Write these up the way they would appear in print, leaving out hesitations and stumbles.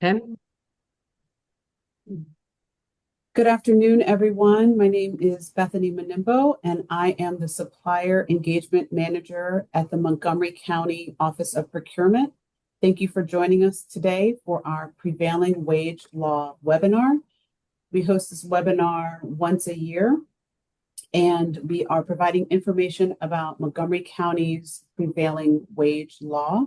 Okay. Good afternoon, everyone. My name is Bethany Menimbo, and I am the Supplier Engagement Manager at the Montgomery County Office of Procurement. Thank you for joining us today for our Prevailing Wage Law webinar. We host this webinar once a year, and we are providing information about Montgomery County's Prevailing Wage Law.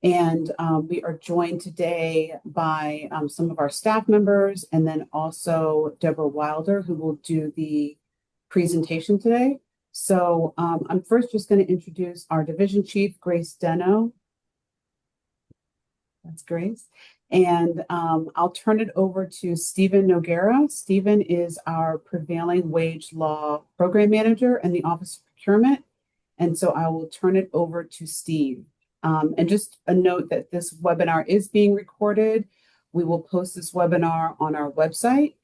And we are joined today by some of our staff members and then also Deborah Wilder, who will do the presentation today. So I'm first just going to introduce our division chief, Grace Deno. That's Grace. And I'll turn it over to Stephen Noguera. Stephen is our Prevailing Wage Law Program Manager in the Office of Procurement. And so I will turn it over to Steve. And just a note that this webinar is being recorded. We will post this webinar on our website,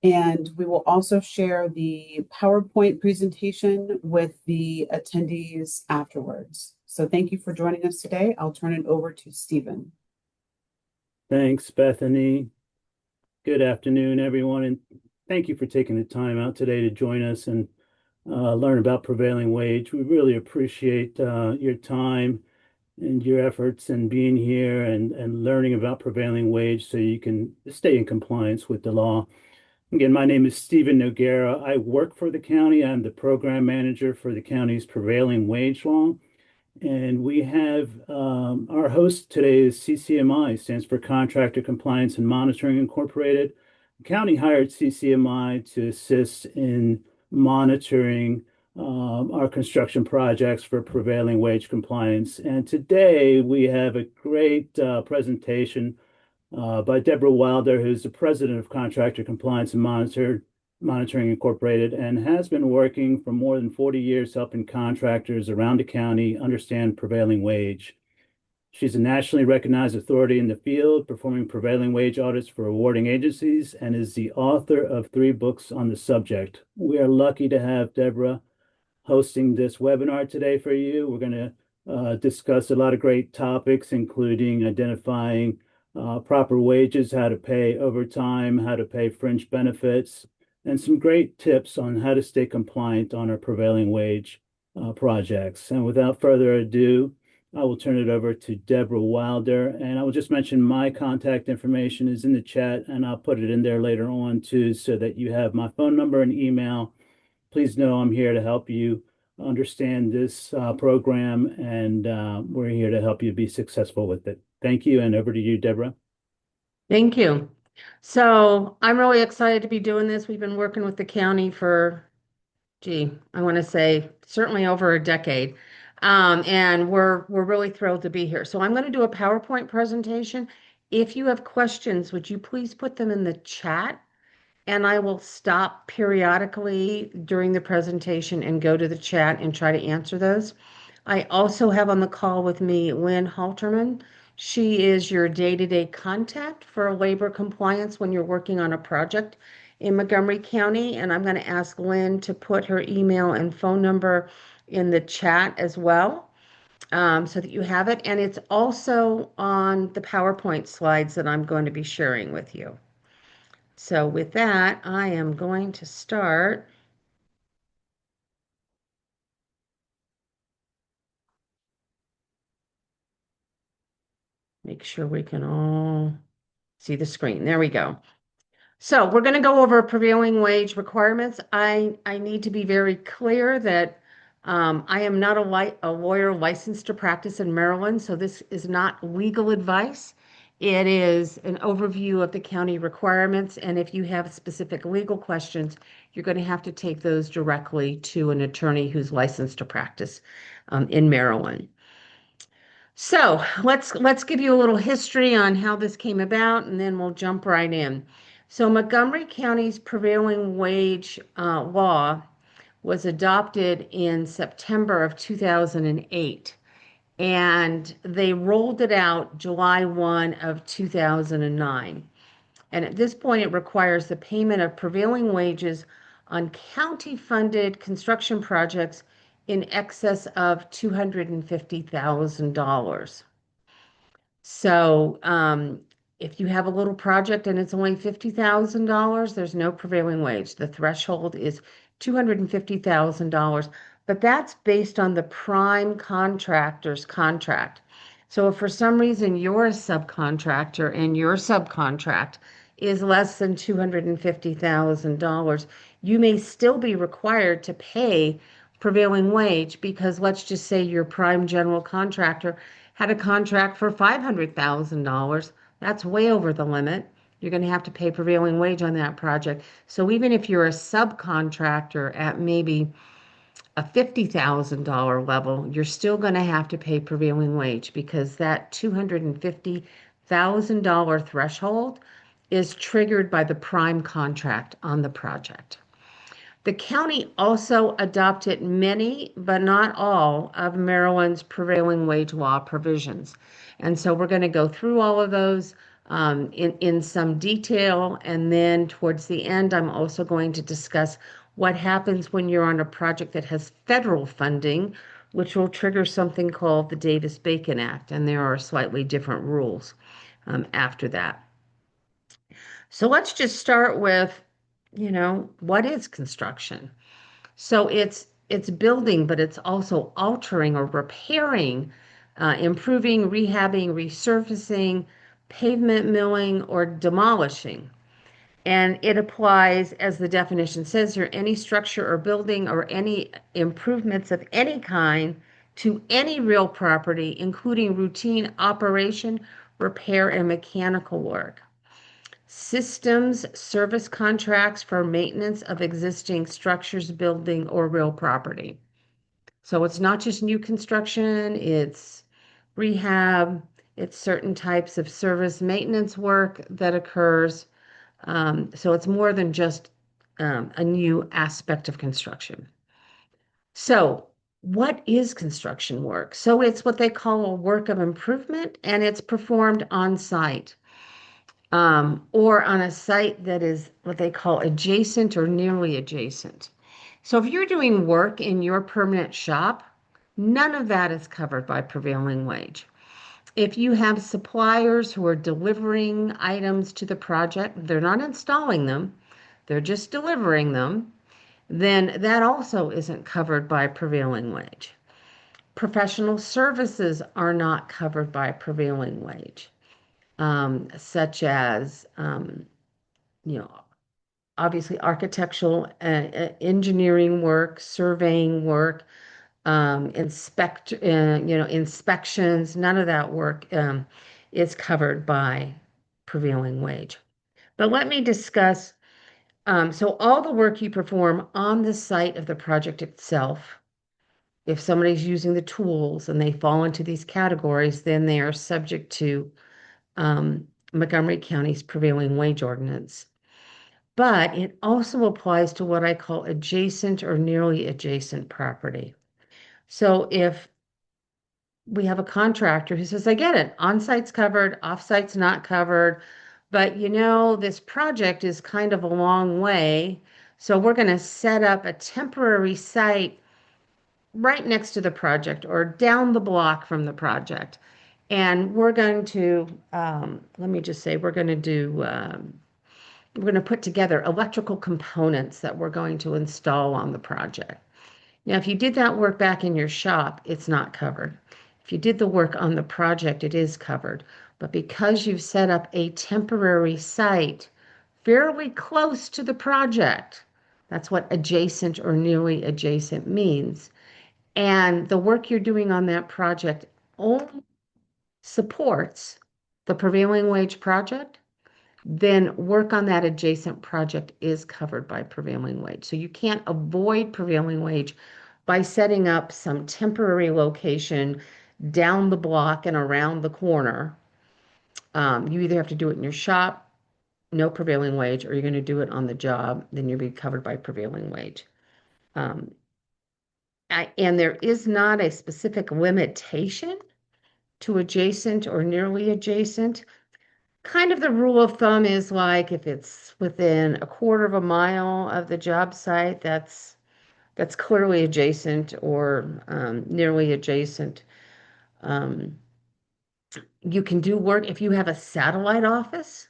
and we will also share the PowerPoint presentation with the attendees afterwards. So thank you for joining us today. I'll turn it over to Stephen. Thanks, Bethany. Good afternoon, everyone, and thank you for taking the time out today to join us and learn about prevailing wage. We really appreciate your time and your efforts in being here and learning about prevailing wage so you can stay in compliance with the law. Again, my name is Stephen Noguera. I work for the county. I'm the program manager for the county's prevailing wage law. And we have our host today is CCMI, stands for Contractor Compliance and Monitoring Incorporated. The county hired CCMI to assist in monitoring our construction projects for prevailing wage compliance. And today we have a great presentation by Deborah Wilder, who's the president of Contractor Compliance and Monitoring Incorporated, and has been working for more than 40 years helping contractors around the county understand prevailing wage. She's a nationally recognized authority in the field, performing prevailing wage audits for awarding agencies, and is the author of 3 books on the subject. We are lucky to have Deborah hosting this webinar today for you. We're going to discuss a lot of great topics, including identifying proper wages, how to pay overtime, how to pay fringe benefits, and some great tips on how to stay compliant on our prevailing wage projects. And without further ado, I will turn it over to Deborah Wilder. And I will just mention my contact information is in the chat, and I'll put it in there later on too, so that you have my phone number and email. Please know I'm here to help you understand this program, and we're here to help you be successful with it. Thank you, and over to you, Deborah. Thank you. So I'm really excited to be doing this. We've been working with the county for, I want to say certainly over a decade. And we're really thrilled to be here. So I'm going to do a PowerPoint presentation. If you have questions, would you please put them in the chat? And I will stop periodically during the presentation and go to the chat and try to answer those. I also have on the call with me Lynn Halterman. She is your day-to-day contact for labor compliance when you're working on a project in Montgomery County. And I'm going to ask Lynn to put her email and phone number in the chat as well, so that you have it. And it's also on the PowerPoint slides that I'm going to be sharing with you. So with that, I am going to start. Make sure we can all see the screen. There we go. So we're going to go over prevailing wage requirements. I need to be very clear that I am not a lawyer licensed to practice in Maryland, so this is not legal advice. It is an overview of the county requirements, and if you have specific legal questions, you're going to have to take those directly to an attorney who's licensed to practice in Maryland. So let's give you a little history on how this came about, and then we'll jump right in. So Montgomery County's prevailing wage law was adopted in September of 2008, and they rolled it out July 1 of 2009. And at this point, it requires the payment of prevailing wages on county-funded construction projects in excess of $250,000. So If you have a little project and it's only $50,000, there's no prevailing wage. The threshold is $250,000, but that's based on the prime contractor's contract. So if for some reason you're a subcontractor and your subcontract is less than $250,000, you may still be required to pay prevailing wage because let's just say your prime general contractor had a contract for $500,000. That's way over the limit. You're going to have to pay prevailing wage on that project. So even if you're a subcontractor at maybe a $50,000 level, you're still going to have to pay prevailing wage because that $250,000 threshold is triggered by the prime contract on the project. The county also adopted many, but not all, of Maryland's prevailing wage law provisions. And so we're going to go through all of those in some detail. And then towards the end, I'm also going to discuss what happens when you're on a project that has federal funding, which will trigger something called the Davis-Bacon Act. And there are slightly different rules after that. So let's just start with, what is construction? So it's building, but it's also altering or repairing, improving, rehabbing, resurfacing, pavement milling, or demolishing. And it applies, as the definition says here, any structure or building or any improvements of any kind to any real property, including routine operation, repair, and mechanical work. Systems service contracts for maintenance of existing structures, building, or real property. So it's not just new construction, it's rehab, it's certain types of service maintenance work that occurs. So it's more than just a new aspect of construction. So what is construction work? So it's what they call a work of improvement, and it's performed on site or on a site that is what they call adjacent or nearly adjacent. So if you're doing work in your permanent shop, none of that is covered by prevailing wage. If you have suppliers who are delivering items to the project, they're not installing them, they're just delivering them, then that also isn't covered by prevailing wage. Professional services are not covered by prevailing wage, such as, you know, obviously architectural, engineering work, surveying work, inspections. None of that work is covered by prevailing wage. But let me discuss. So all the work you perform on the site of the project itself, if somebody's using the tools and they fall into these categories, then they are subject to Montgomery County's prevailing wage ordinance. But it also applies to what I call adjacent or nearly adjacent property. So if we have a contractor who says, I get it, on-site's covered, off-site's not covered, but this project is kind of a long way, so we're going to set up a temporary site right next to the project or down the block from the project. And we're going to, let me just say, we're going to put together electrical components that we're going to install on the project. Now, if you did that work back in your shop, it's not covered. If you did the work on the project, it is covered. But because you've set up a temporary site fairly close to the project, that's what adjacent or nearly adjacent means. And the work you're doing on that project only supports the prevailing wage project, then work on that adjacent project is covered by prevailing wage. So you can't avoid prevailing wage by setting up some temporary location down the block and around the corner. You either have to do it in your shop, no prevailing wage, or you're going to do it on the job, then you'll be covered by prevailing wage. And there is not a specific limitation to adjacent or nearly adjacent. Kind of the rule of thumb is like if it's within a quarter of a mile of the job site, that's clearly adjacent or nearly adjacent. You can do work if you have a satellite office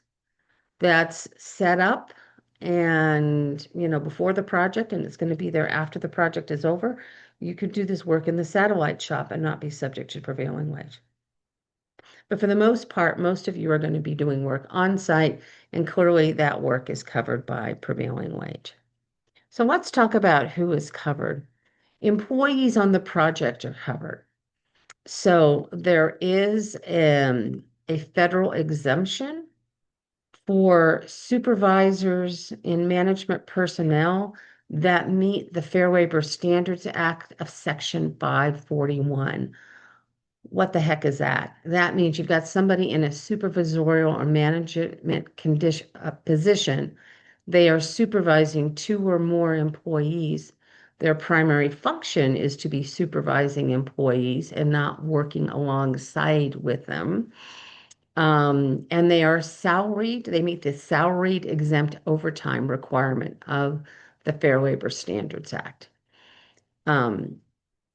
that's set up and, before the project, and it's going to be there after the project is over. You could do this work in the satellite shop and not be subject to prevailing wage. But for the most part, most of you are going to be doing work on site, and clearly that work is covered by prevailing wage. So let's talk about who is covered. Employees on the project are covered. So there is a federal exemption for supervisors and management personnel that meet the Fair Labor Standards Act of Section 541. What the heck is that? That means you've got somebody in a supervisorial or management position. They are supervising two or more employees. Their primary function is to be supervising employees and not working alongside with them. And they are salaried. They meet the salaried exempt overtime requirement of the Fair Labor Standards Act.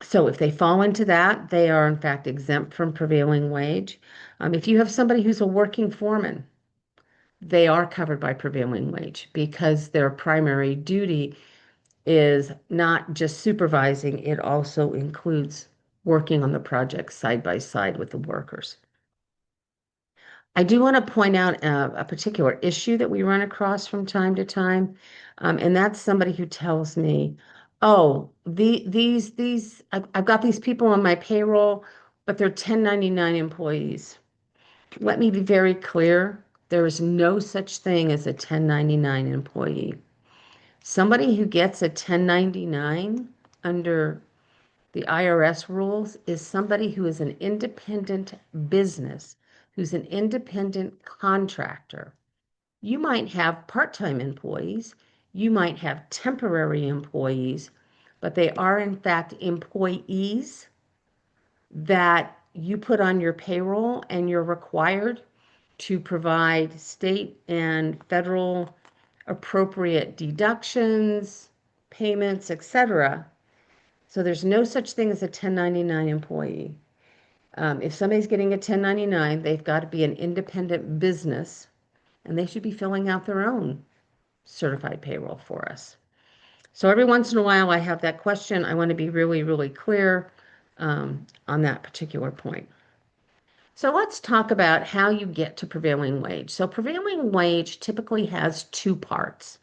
So if they fall into that, they are in fact exempt from prevailing wage. If you have somebody who's a working foreman, they are covered by prevailing wage because their primary duty is not just supervising, it also includes working on the project side by side with the workers. I do want to point out a particular issue that we run across from time to time, and that's somebody who tells me, "Oh, I've got these people on my payroll, but they're 1099 employees." Let me be very clear. There is no such thing as a 1099 employee. Somebody who gets a 1099 under the IRS rules is somebody who is an independent business, who's an independent contractor. You might have part-time employees, you might have temporary employees, but they are in fact employees that you put on your payroll, and you're required to provide state and federal appropriate deductions, payments, etc. So there's no such thing as a 1099 employee. If somebody's getting a 1099, they've got to be an independent business, and they should be filling out their own certified payroll for us. So every once in a while, I have that question. I want to be really, really clear on that particular point. So let's talk about how you get to prevailing wage. So prevailing wage typically has two parts.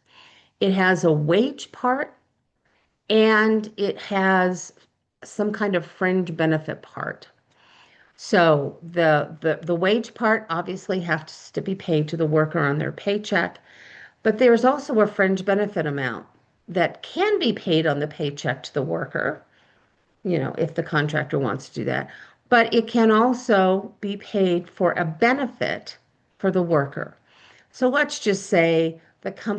It has a wage part, and it has some kind of fringe benefit part. So the wage part obviously has to be paid to the worker on their paycheck, but there's also a fringe benefit amount that can be paid on the paycheck to the worker, if the contractor wants to do that. But it can also be paid for a benefit for the worker. So let's just say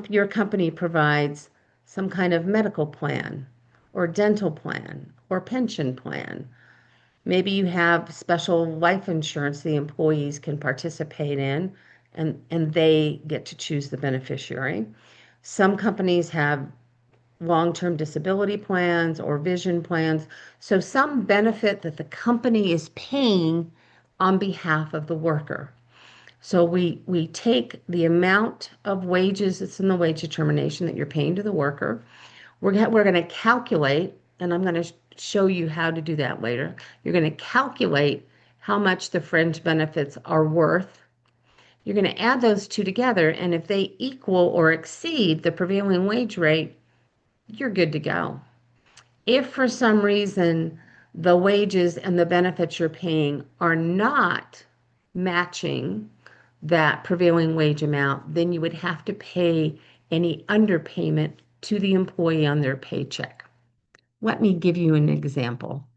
your company provides some kind of medical plan or dental plan or pension plan. Maybe you have special life insurance the employees can participate in, and they get to choose the beneficiary. Some companies have long-term disability plans or vision plans. So some benefit that the company is paying on behalf of the worker. So we take the amount of wages that's in the wage determination that you're paying to the worker. We're going to calculate, and I'm going to show you how to do that later. You're going to calculate how much the fringe benefits are worth. You're going to add those two together, and if they equal or exceed the prevailing wage rate, you're good to go. If for some reason the wages and the benefits you're paying are not matching that prevailing wage amount, then you would have to pay any underpayment to the employee on their paycheck. Let me give you an example.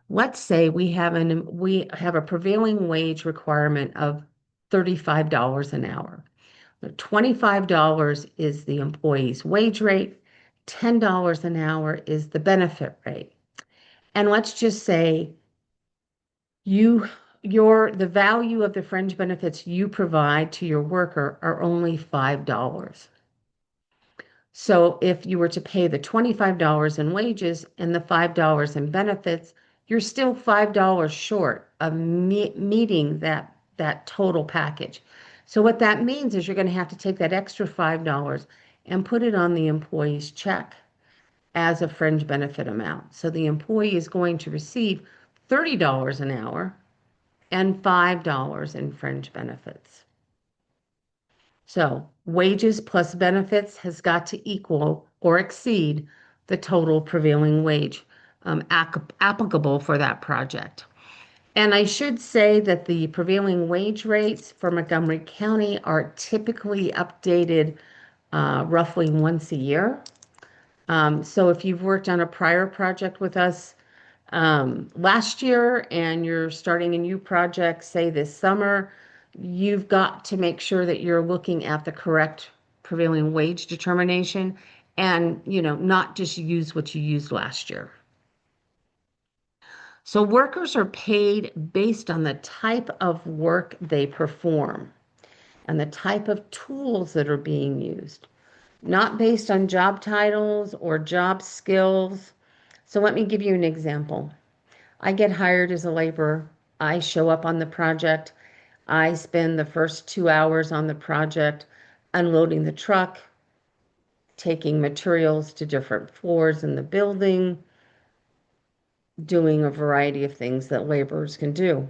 Let's say we have a prevailing wage requirement of $35 an hour. $25 is the employee's wage rate, $10 an hour is the benefit rate. And let's just say the value of the fringe benefits you provide to your worker are only $5. So if you were to pay the $25 in wages and the $5 in benefits, you're still $5 short of meeting that total package. So what that means is you're going to have to take that extra $5 and put it on the employee's check as a fringe benefit amount. So the employee is going to receive $30 an hour and $5 in fringe benefits. So wages plus benefits has got to equal or exceed the total prevailing wage applicable for that project. And I should say that the prevailing wage rates for Montgomery County are typically updated roughly once a year. So if you've worked on a prior project with us last year and you're starting a new project, say this summer, you've got to make sure that you're looking at the correct prevailing wage determination and, not just use what you used last year. So workers are paid based on the type of work they perform and the type of tools that are being used, not based on job titles or job skills. So let me give you an example. I get hired as a laborer. I show up on the project. I spend the first 2 hours on the project unloading the truck, taking materials to different floors in the building, doing a variety of things that laborers can do.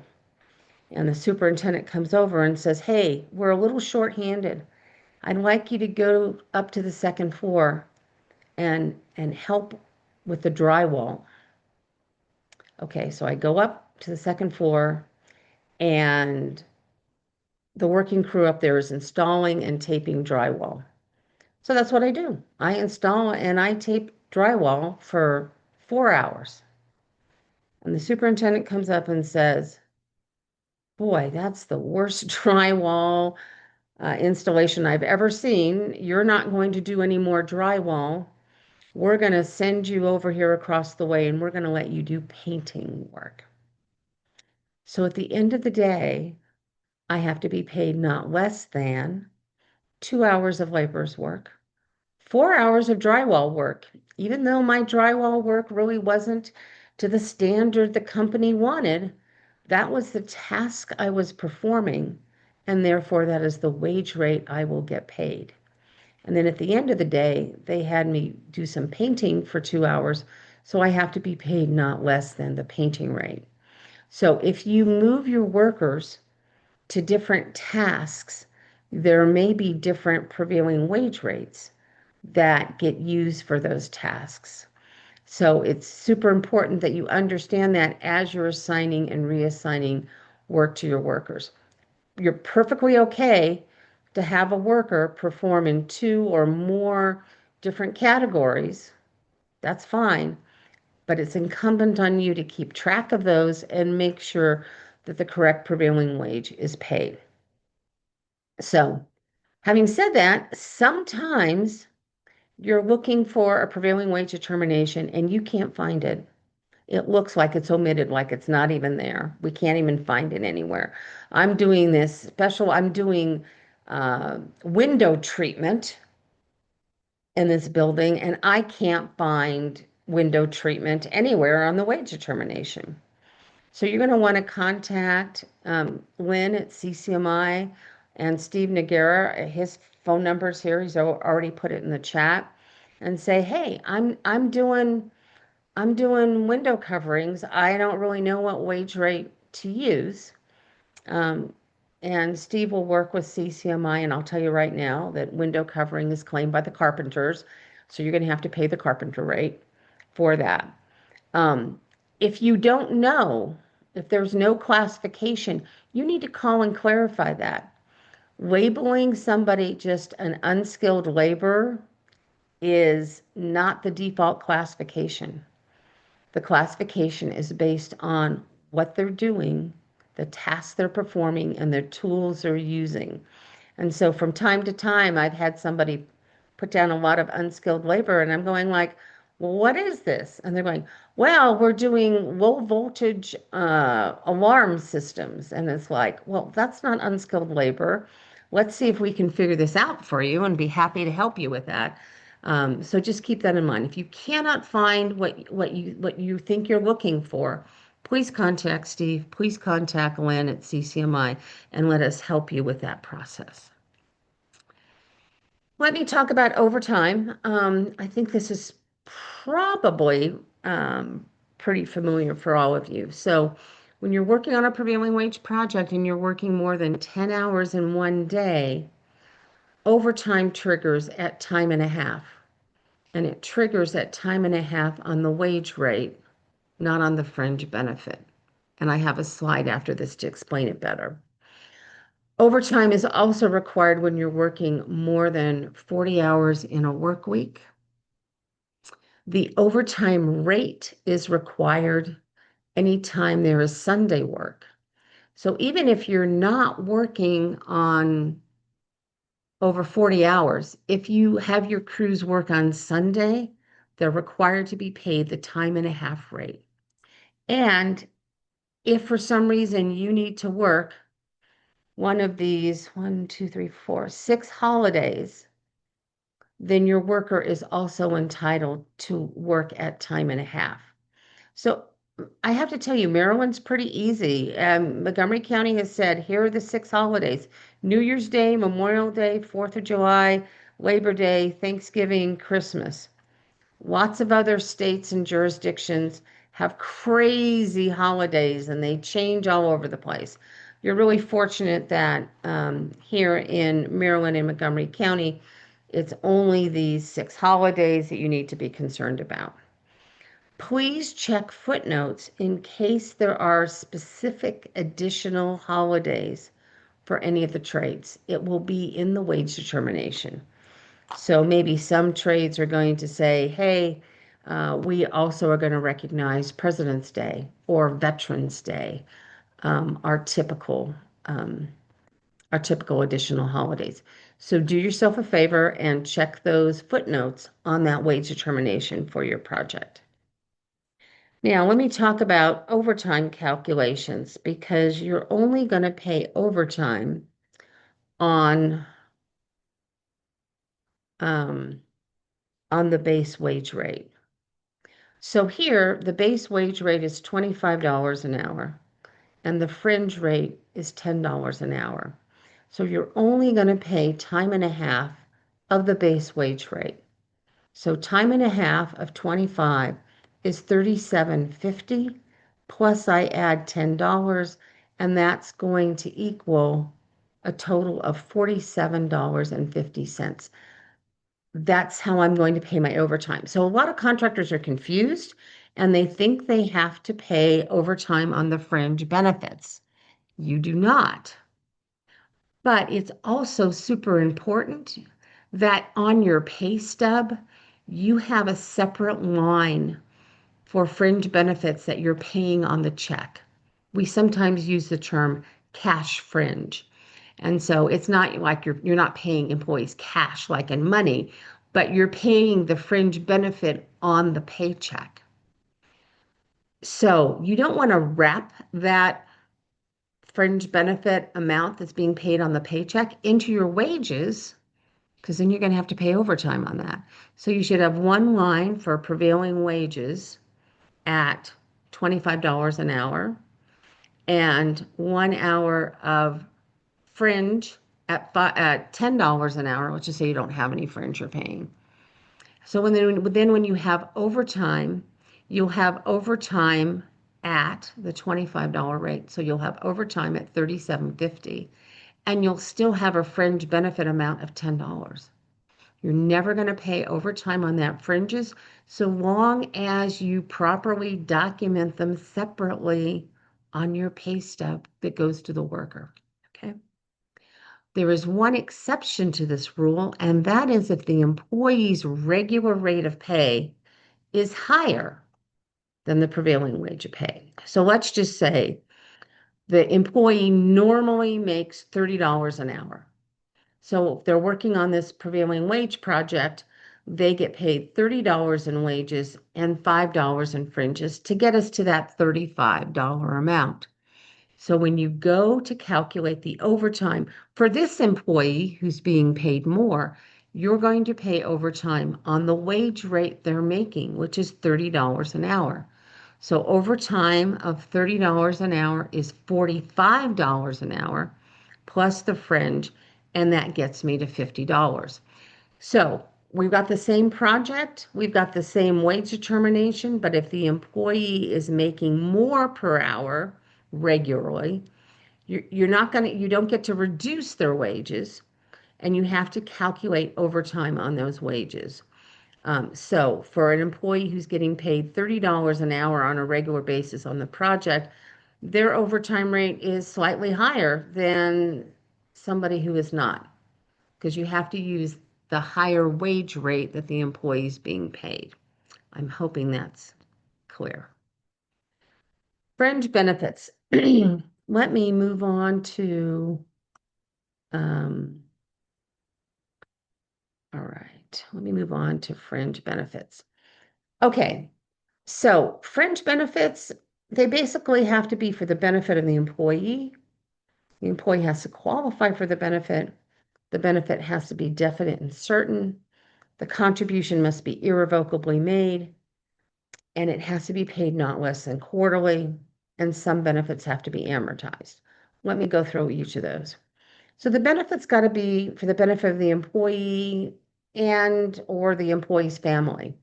And the superintendent comes over and says, "Hey, we're a little short-handed. I'd like you to go up to the second floor and help with the drywall." Okay, so I go up to the second floor and the working crew up there is installing and taping drywall. So that's what I do. I install and I tape drywall for 4 hours. And the superintendent comes up and says, "Boy, that's the worst drywall installation I've ever seen. You're not going to do any more drywall. We're going to send you over here across the way and we're going to let you do painting work." So at the end of the day, I have to be paid not less than 2 hours of labor's work, 4 hours of drywall work, even though my drywall work really wasn't to the standard the company wanted. That was the task I was performing, and therefore that is the wage rate I will get paid. And then at the end of the day, they had me do some painting for 2 hours, so I have to be paid not less than the painting rate. So if you move your workers to different tasks, there may be different prevailing wage rates that get used for those tasks. So it's super important that you understand that as you're assigning and reassigning work to your workers. You're perfectly okay to have a worker perform in 2 or more different categories. That's fine, but it's incumbent on you to keep track of those and make sure that the correct prevailing wage is paid. So, having said that, sometimes you're looking for a prevailing wage determination and you can't find it. It looks like it's omitted, like it's not even there. We can't even find it anywhere. I'm doing window treatment in this building, and I can't find window treatment anywhere on the wage determination. So you're going to want to contact Lynn at CCMI and Steve Nagara. His phone number's here. He's already put it in the chat, and say, "Hey, I'm doing window coverings. I don't really know what wage rate to use." And Steve will work with CCMI, and I'll tell you right now that window covering is claimed by the carpenters, so you're going to have to pay the carpenter rate for that. If you don't know, if there's no classification, you need to call and clarify that. Labeling somebody just an unskilled laborer is not the default classification. The classification is based on what they're doing, the tasks they're performing, and the tools they're using. And so from time to time, I've had somebody put down a lot of unskilled labor, and I'm going like, "Well, what is this?" And they're going, "Well, we're doing low voltage alarm systems." And it's like, well, that's not unskilled labor. Let's see if we can figure this out for you and be happy to help you with that. So just keep that in mind. If you cannot find what you think you're looking for, please contact Steve, please contact Lynn at CCMI, and let us help you with that process. Let me talk about overtime. I think this is probably pretty familiar for all of you. So when you're working on a prevailing wage project and you're working more than 10 hours in one day, overtime triggers at time and a half. And it triggers at time and a half on the wage rate, not on the fringe benefit. And I have a slide after this to explain it better. Overtime is also required when you're working more than 40 hours in a work week. The overtime rate is required anytime there is Sunday work. So even if you're not working on over 40 hours, if you have your crews work on Sunday, they're required to be paid the time and a half rate. And if for some reason you need to work one of these 6 holidays, then your worker is also entitled to work at time and a half. So I have to tell you, Maryland's pretty easy. Montgomery County has said, here are the 6 holidays: New Year's Day, Memorial Day, 4th of July, Labor Day, Thanksgiving, Christmas. Lots of other states and jurisdictions have crazy holidays and they change all over the place. You're really fortunate that here in Maryland and Montgomery County, it's only these 6 holidays that you need to be concerned about. Please check footnotes in case there are specific additional holidays for any of the trades. It will be in the wage determination. So maybe some trades are going to say, hey, we also are going to recognize President's Day or Veterans Day, our typical additional holidays. So do yourself a favor and check those footnotes on that wage determination for your project. Now, let me talk about overtime calculations because you're only going to pay overtime on the base wage rate. So here, the base wage rate is $25 an hour, and the fringe rate is $10 an hour. So you're only going to pay time and a half of the base wage rate. So time and a half of 25 is $37.50, plus I add $10, and that's going to equal a total of $47.50. That's how I'm going to pay my overtime. So a lot of contractors are confused and they think they have to pay overtime on the fringe benefits. You do not. But it's also super important that on your pay stub, you have a separate line for fringe benefits that you're paying on the check. We sometimes use the term cash fringe. And so it's not like you're not paying employees cash like in money, but you're paying the fringe benefit on the paycheck. So you don't want to wrap that fringe benefit amount that's being paid on the paycheck into your wages, because then you're going to have to pay overtime on that. So you should have one line for prevailing wages at $25 an hour and 1 hour of fringe at $10 an hour. Let's just say you don't have any fringe you're paying. So then when you have overtime, you'll have overtime at the $25 rate. So you'll have overtime at $37.50, and you'll still have a fringe benefit amount of $10. You're never going to pay overtime on that fringes so long as you properly document them separately on your pay stub that goes to the worker. Okay. There is one exception to this rule, and that is if the employee's regular rate of pay is higher than the prevailing wage of pay. So let's just say the employee normally makes $30 an hour. So if they're working on this prevailing wage project, they get paid $30 in wages and $5 in fringes to get us to that $35 amount. So when you go to calculate the overtime for this employee who's being paid more, you're going to pay overtime on the wage rate they're making, which is $30 an hour. So overtime of $30 an hour is $45 an hour plus the fringe, and that gets me to $50. So we've got the same project, we've got the same wage determination, but if the employee is making more per hour regularly, you're not going to, you don't get to reduce their wages, and you have to calculate overtime on those wages. So for an employee who's getting paid $30 an hour on a regular basis on the project, their overtime rate is slightly higher than somebody who is not, because you have to use the higher wage rate that the employee is being paid. I'm hoping that's clear. Fringe benefits. Let me move on to, all right, let me move on to fringe benefits. Okay, so fringe benefits, they basically have to be for the benefit of the employee. The employee has to qualify for the benefit. The benefit has to be definite and certain. The contribution must be irrevocably made, and it has to be paid not less than quarterly, and some benefits have to be amortized. Let me go through each of those. So the benefits got to be for the benefit of the employee and or the employee's family.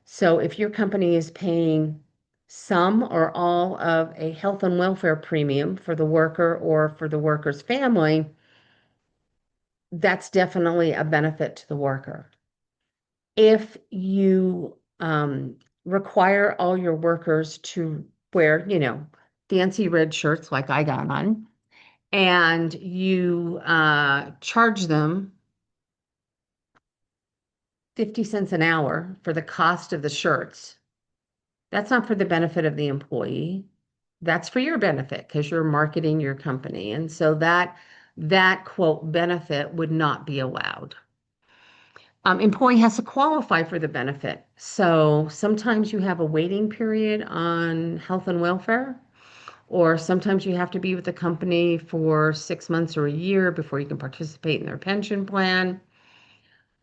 So if your company is paying some or all of a health and welfare premium for the worker or for the worker's family, that's definitely a benefit to the worker. If you require all your workers to wear, fancy red shirts like I got on, and you charge them 50 cents an hour for the cost of the shirts, that's not for the benefit of the employee. That's for your benefit because you're marketing your company. And so that quote benefit would not be allowed. Employee has to qualify for the benefit. So sometimes you have a waiting period on health and welfare, or sometimes you have to be with the company for 6 months or a year before you can participate in their pension plan.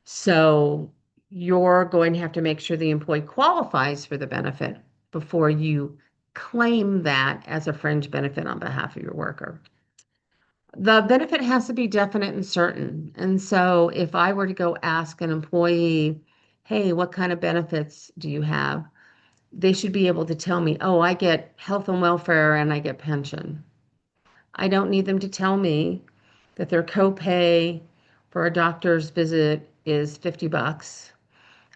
So you're going to have to make sure the employee qualifies for the benefit before you claim that as a fringe benefit on behalf of your worker. The benefit has to be definite and certain. And so if I were to go ask an employee, hey, what kind of benefits do you have? They should be able to tell me, oh, I get health and welfare and I get pension. I don't need them to tell me that their copay for a doctor's visit is $50,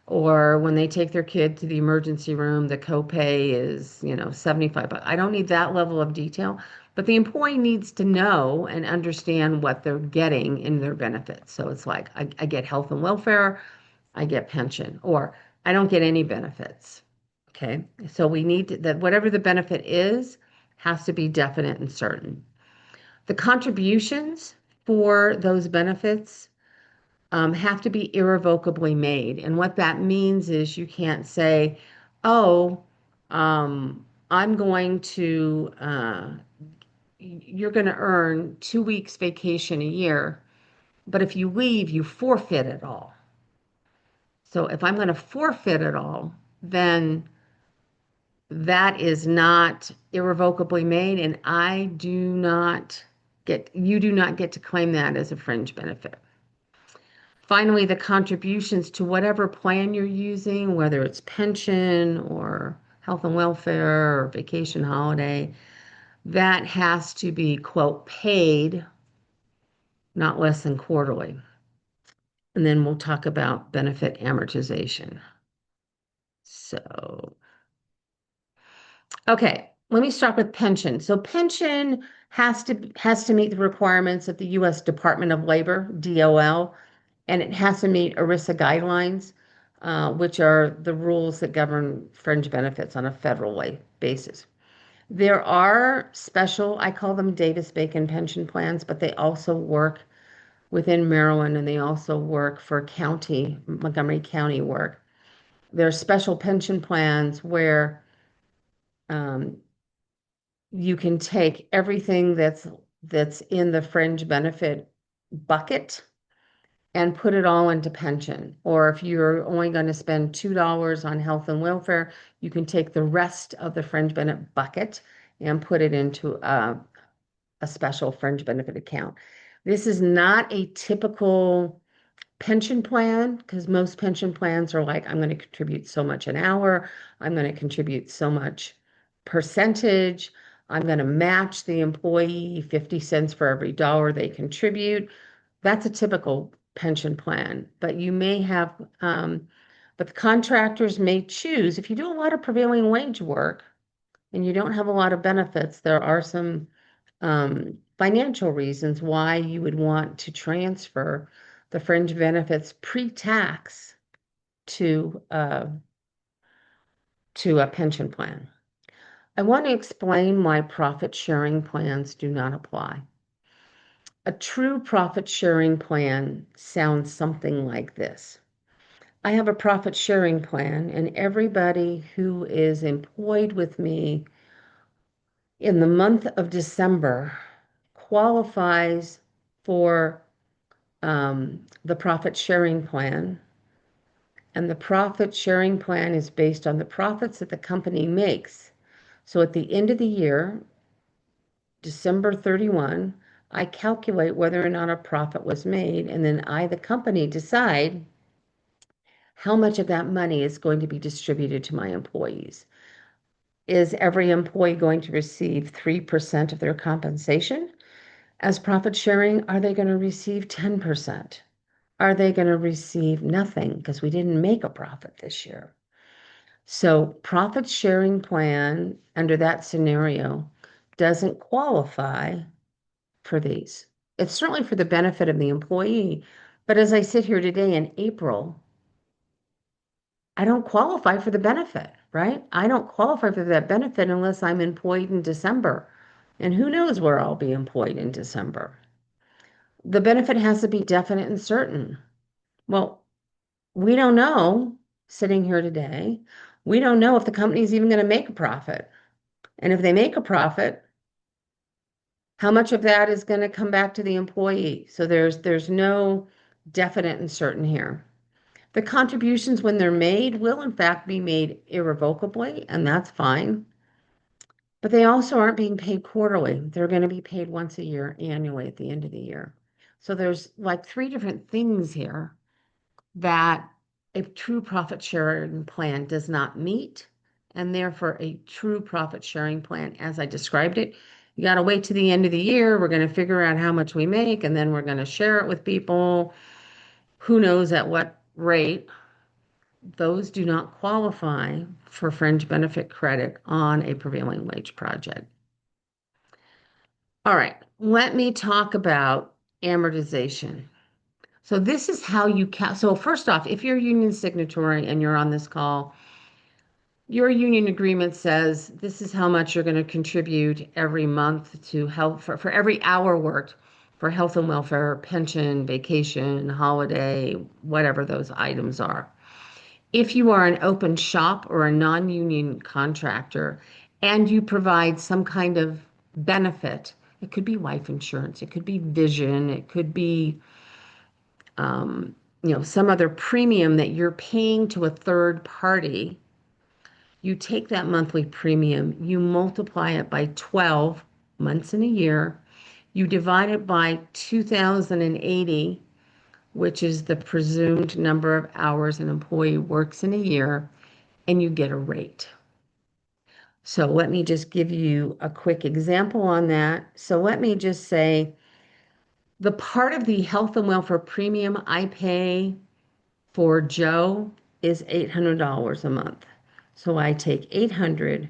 or when they take their kid to the emergency room, the copay is, $75. I don't need that level of detail, but the employee needs to know and understand what they're getting in their benefits. So it's like, I get health and welfare, I get pension, or I don't get any benefits. Okay. So we need that whatever the benefit is has to be definite and certain. The contributions for those benefits have to be irrevocably made. And what that means is you can't say, oh, I'm going to, you're going to earn 2 weeks vacation a year, but if you leave, you forfeit it all. So if I'm going to forfeit it all, then that is not irrevocably made, and you do not get to claim that as a fringe benefit. Finally, the contributions to whatever plan you're using, whether it's pension or health and welfare or vacation holiday, that has to be, quote, paid not less than quarterly. And then we'll talk about benefit amortization. So, okay, let me start with pension. So pension has to meet the requirements of the U.S. Department of Labor, DOL, and it has to meet ERISA guidelines, which are the rules that govern fringe benefits on a federal basis. There are special, I call them Davis-Bacon pension plans, but they also work within Maryland, and they also work for Montgomery County work. There are special pension plans where um, you can take everything that's in the fringe benefit bucket and put it all into pension. Or if you're only going to spend $2 on health and welfare, you can take the rest of the fringe benefit bucket and put it into a special fringe benefit account. This is not a typical pension plan because most pension plans are like, I'm going to contribute so much an hour, I'm going to contribute so much percentage, I'm going to match the employee 50 cents for every dollar they contribute. That's a typical pension plan, but you may have, but the contractors may choose, if you do a lot of prevailing wage work and you don't have a lot of benefits, there are some financial reasons why you would want to transfer the fringe benefits pre-tax to a pension plan. I want to explain why profit sharing plans do not apply. A true profit sharing plan sounds something like this. I have a profit sharing plan, and everybody who is employed with me in the month of December qualifies for the profit sharing plan. And the profit sharing plan is based on the profits that the company makes. So at the end of the year, December 31, I calculate whether or not a profit was made, and then I, the company, decide how much of that money is going to be distributed to my employees. Is every employee going to receive 3% of their compensation as profit sharing? Are they going to receive 10%? Are they going to receive nothing because we didn't make a profit this year? So profit sharing plan under that scenario doesn't qualify for these. It's certainly for the benefit of the employee, but as I sit here today in April, I don't qualify for the benefit, right? I don't qualify for that benefit unless I'm employed in December. And who knows where I'll be employed in December. The benefit has to be definite and certain. Well, we don't know sitting here today. We don't know if the company is even going to make a profit. And if they make a profit, how much of that is going to come back to the employee? So there's no definite and certain here. The contributions, when they're made, will in fact be made irrevocably, and that's fine. But they also aren't being paid quarterly. They're going to be paid once a year, annually at the end of the year. So there's like three different things here that a true profit sharing plan does not meet, and therefore a true profit sharing plan, as I described it, you got to wait to the end of the year. We're going to figure out how much we make, and then we're going to share it with people. Who knows at what rate? Those do not qualify for fringe benefit credit on a prevailing wage project. All right, let me talk about amortization. So this is how you so first off, if you're a union signatory and you're on this call, your union agreement says this is how much you're going to contribute every month to health for every hour worked for health and welfare, pension, vacation, holiday, whatever those items are. If you are an open shop or a non-union contractor and you provide some kind of benefit, it could be life insurance, it could be vision, it could be some other premium that you're paying to a third party. You take that monthly premium, you multiply it by 12 months in a year, you divide it by 2,080, which is the presumed number of hours an employee works in a year, and you get a rate. So let me just give you a quick example on that. So let me just say the part of the health and welfare premium I pay for Joe is $800 a month. So I take 800,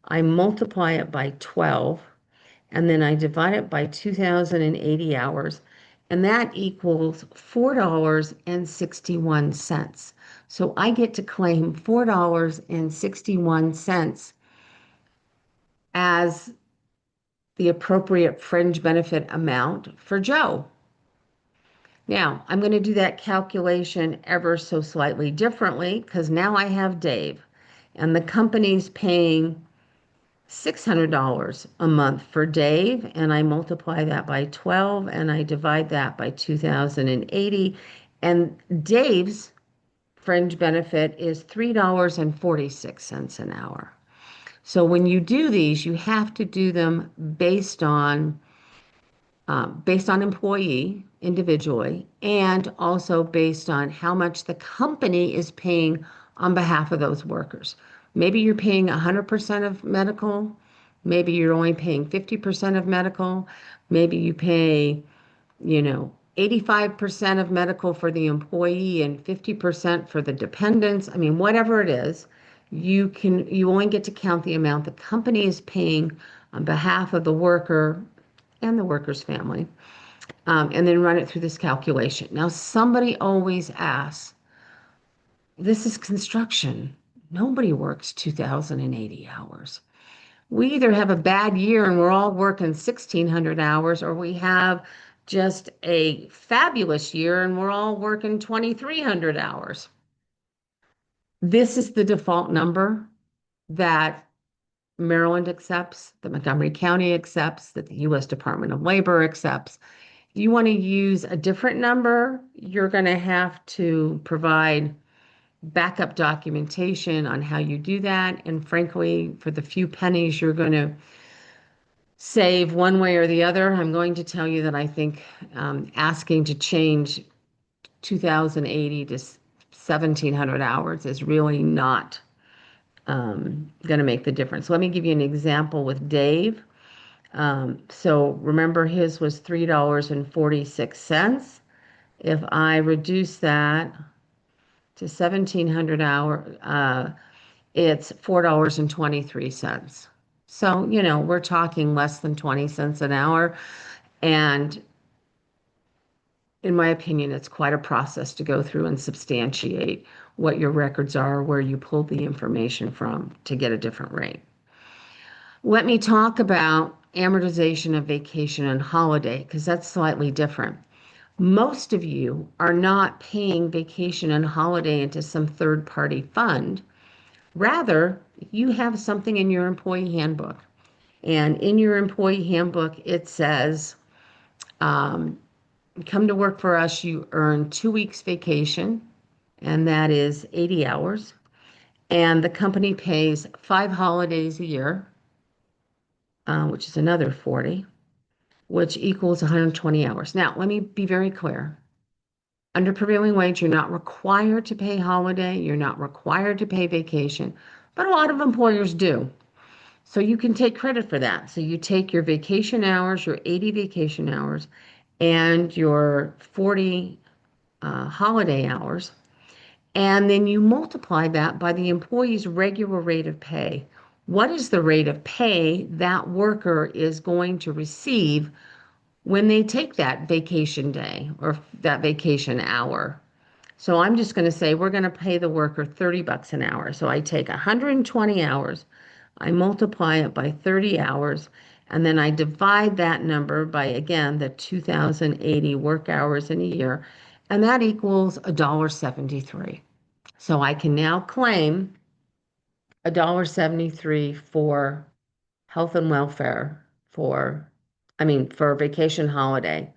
I multiply it by 12, and then I divide it by 2,080 hours, and that equals $4.61. So I get to claim $4.61 as the appropriate fringe benefit amount for Joe. Now, I'm going to do that calculation ever so slightly differently because now I have Dave, and the company's paying $600 a month for Dave, and I multiply that by 12 and I divide that by 2,080, And Dave's fringe benefit is $3.46 an hour. So when you do these, you have to do them based on employee individually, and also based on how much the company is paying on behalf of those workers. Maybe you're paying 100% of medical, maybe you're only paying 50% of medical, maybe you pay, 85% of medical for the employee and 50% for the dependents. I mean, whatever it is, you only get to count the amount the company is paying on behalf of the worker and the worker's family, and then run it through this calculation. Now, somebody always asks, this is construction. Nobody works 2,080 hours. We either have a bad year and we're all working 1,600 hours, or we have just a fabulous year and we're all working 2,300 hours. This is the default number that Maryland accepts, that Montgomery County accepts, that the U.S. Department of Labor accepts. If you want to use a different number, you're going to have to provide backup documentation on how you do that. And frankly, for the few pennies you're going to save one way or the other, I'm going to tell you that I think asking to change 2,080 to 1,700 hours is really not going to make the difference. Let me give you an example with Dave. So remember, his was $3.46. If I reduce that to 1,700 hour, it's $4.23. So, we're talking less than 20 cents an hour. And in my opinion, it's quite a process to go through and substantiate what your records are, where you pulled the information from to get a different rate. Let me talk about amortization of vacation and holiday, because that's slightly different. Most of you are not paying vacation and holiday into some third-party fund. Rather, you have something in your employee handbook. And in your employee handbook, it says, come to work for us, you earn 2 weeks vacation, and that is 80 hours. And the company pays 5 holidays a year, which is another 40, which equals 120 hours. Now, let me be very clear. Under prevailing wage, you're not required to pay holiday, you're not required to pay vacation, but a lot of employers do. So you can take credit for that. So you take your vacation hours, your 80 vacation hours, and your 40 holiday hours, and then you multiply that by the employee's regular rate of pay. What is the rate of pay that worker is going to receive when they take that vacation day or that vacation hour? So I'm just going to say we're going to pay the worker $30 an hour. So I take 120 hours, I multiply it by 30 hours, and then I divide that number by, again, the 2,080 work hours in a year, and that equals $1.73. So I can now claim $1.73 for health and welfare, for vacation holiday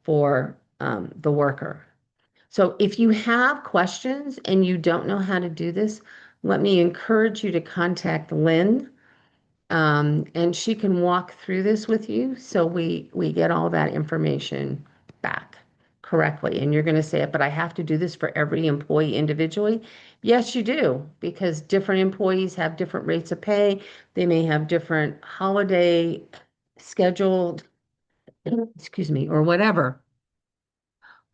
for the worker. So if you have questions and you don't know how to do this, let me encourage you to contact Lynn, and she can walk through this with you so we get all that information back correctly. And you're going to say, but I have to do this for every employee individually. Yes, you do, because different employees have different rates of pay. They may have different holiday scheduled, excuse me, or whatever.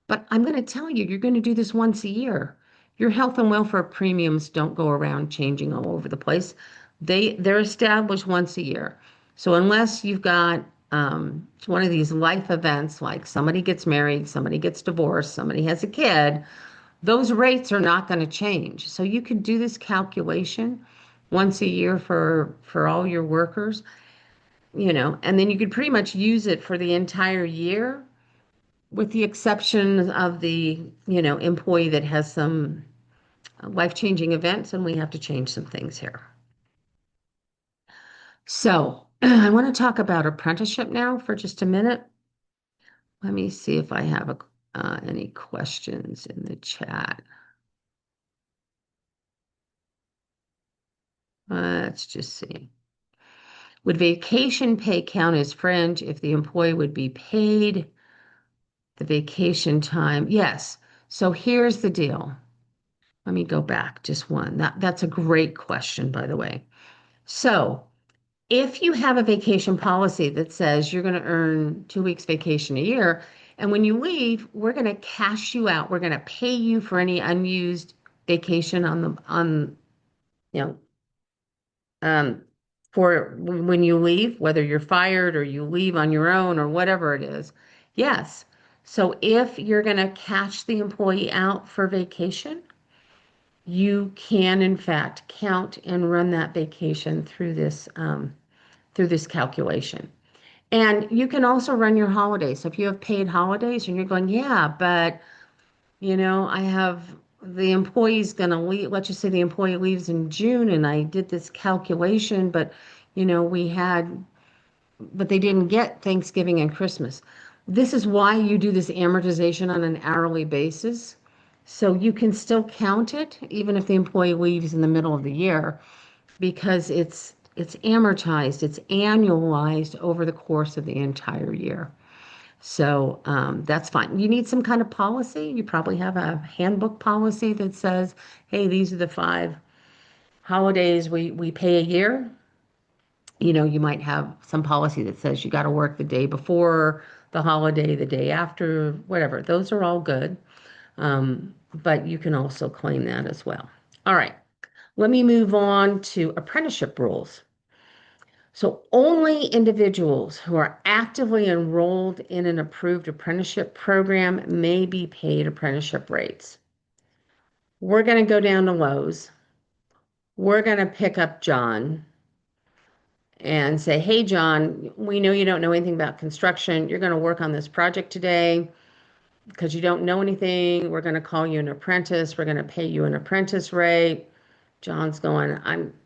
But I'm going to tell you, you're going to do this once a year. Your health and welfare premiums don't go around changing all over the place. They're established once a year. So unless you've got one of these life events, like somebody gets married, somebody gets divorced, somebody has a kid, those rates are not going to change. So you could do this calculation once a year for all your workers, and then you could pretty much use it for the entire year, with the exception of the, employee that has some life-changing events, and we have to change some things here. So I want to talk about apprenticeship now for just a minute. Let me see if I have Any questions in the chat? Let's just see. Would vacation pay count as fringe if the employee would be paid the vacation time? Yes. So here's the deal. Let me go back just one. That's a great question, by the way. So if you have a vacation policy that says you're going to earn 2 weeks vacation a year, and when you leave, we're going to cash you out. We're going to pay you for any unused vacation you know, um, for when you leave, whether you're fired or you leave on your own or whatever it is. Yes. So if you're going to cash the employee out for vacation, you can in fact count and run that vacation through this calculation. And you can also run your holidays. So if you have paid holidays and you're going, yeah, but I have the employee's going to leave. Let's just say the employee leaves in June and I did this calculation, but but they didn't get Thanksgiving and Christmas. This is why you do this amortization on an hourly basis. So you can still count it even if the employee leaves in the middle of the year because it's amortized, it's annualized over the course of the entire year. So that's fine. You need some kind of policy. You probably have a handbook policy that says, hey, these are the 5 holidays we pay a year. You might have some policy that says you got to work the day before the holiday, the day after, whatever. Those are all good. But you can also claim that as well. All right. Let me move on to apprenticeship rules. So only individuals who are actively enrolled in an approved apprenticeship program may be paid apprenticeship rates. We're going to go down to Lowe's. We're going to pick up John and say, hey, John, we know you don't know anything about construction. You're going to work on this project today because you don't know anything. We're going to call you an apprentice. We're going to pay you an apprentice rate. John's going,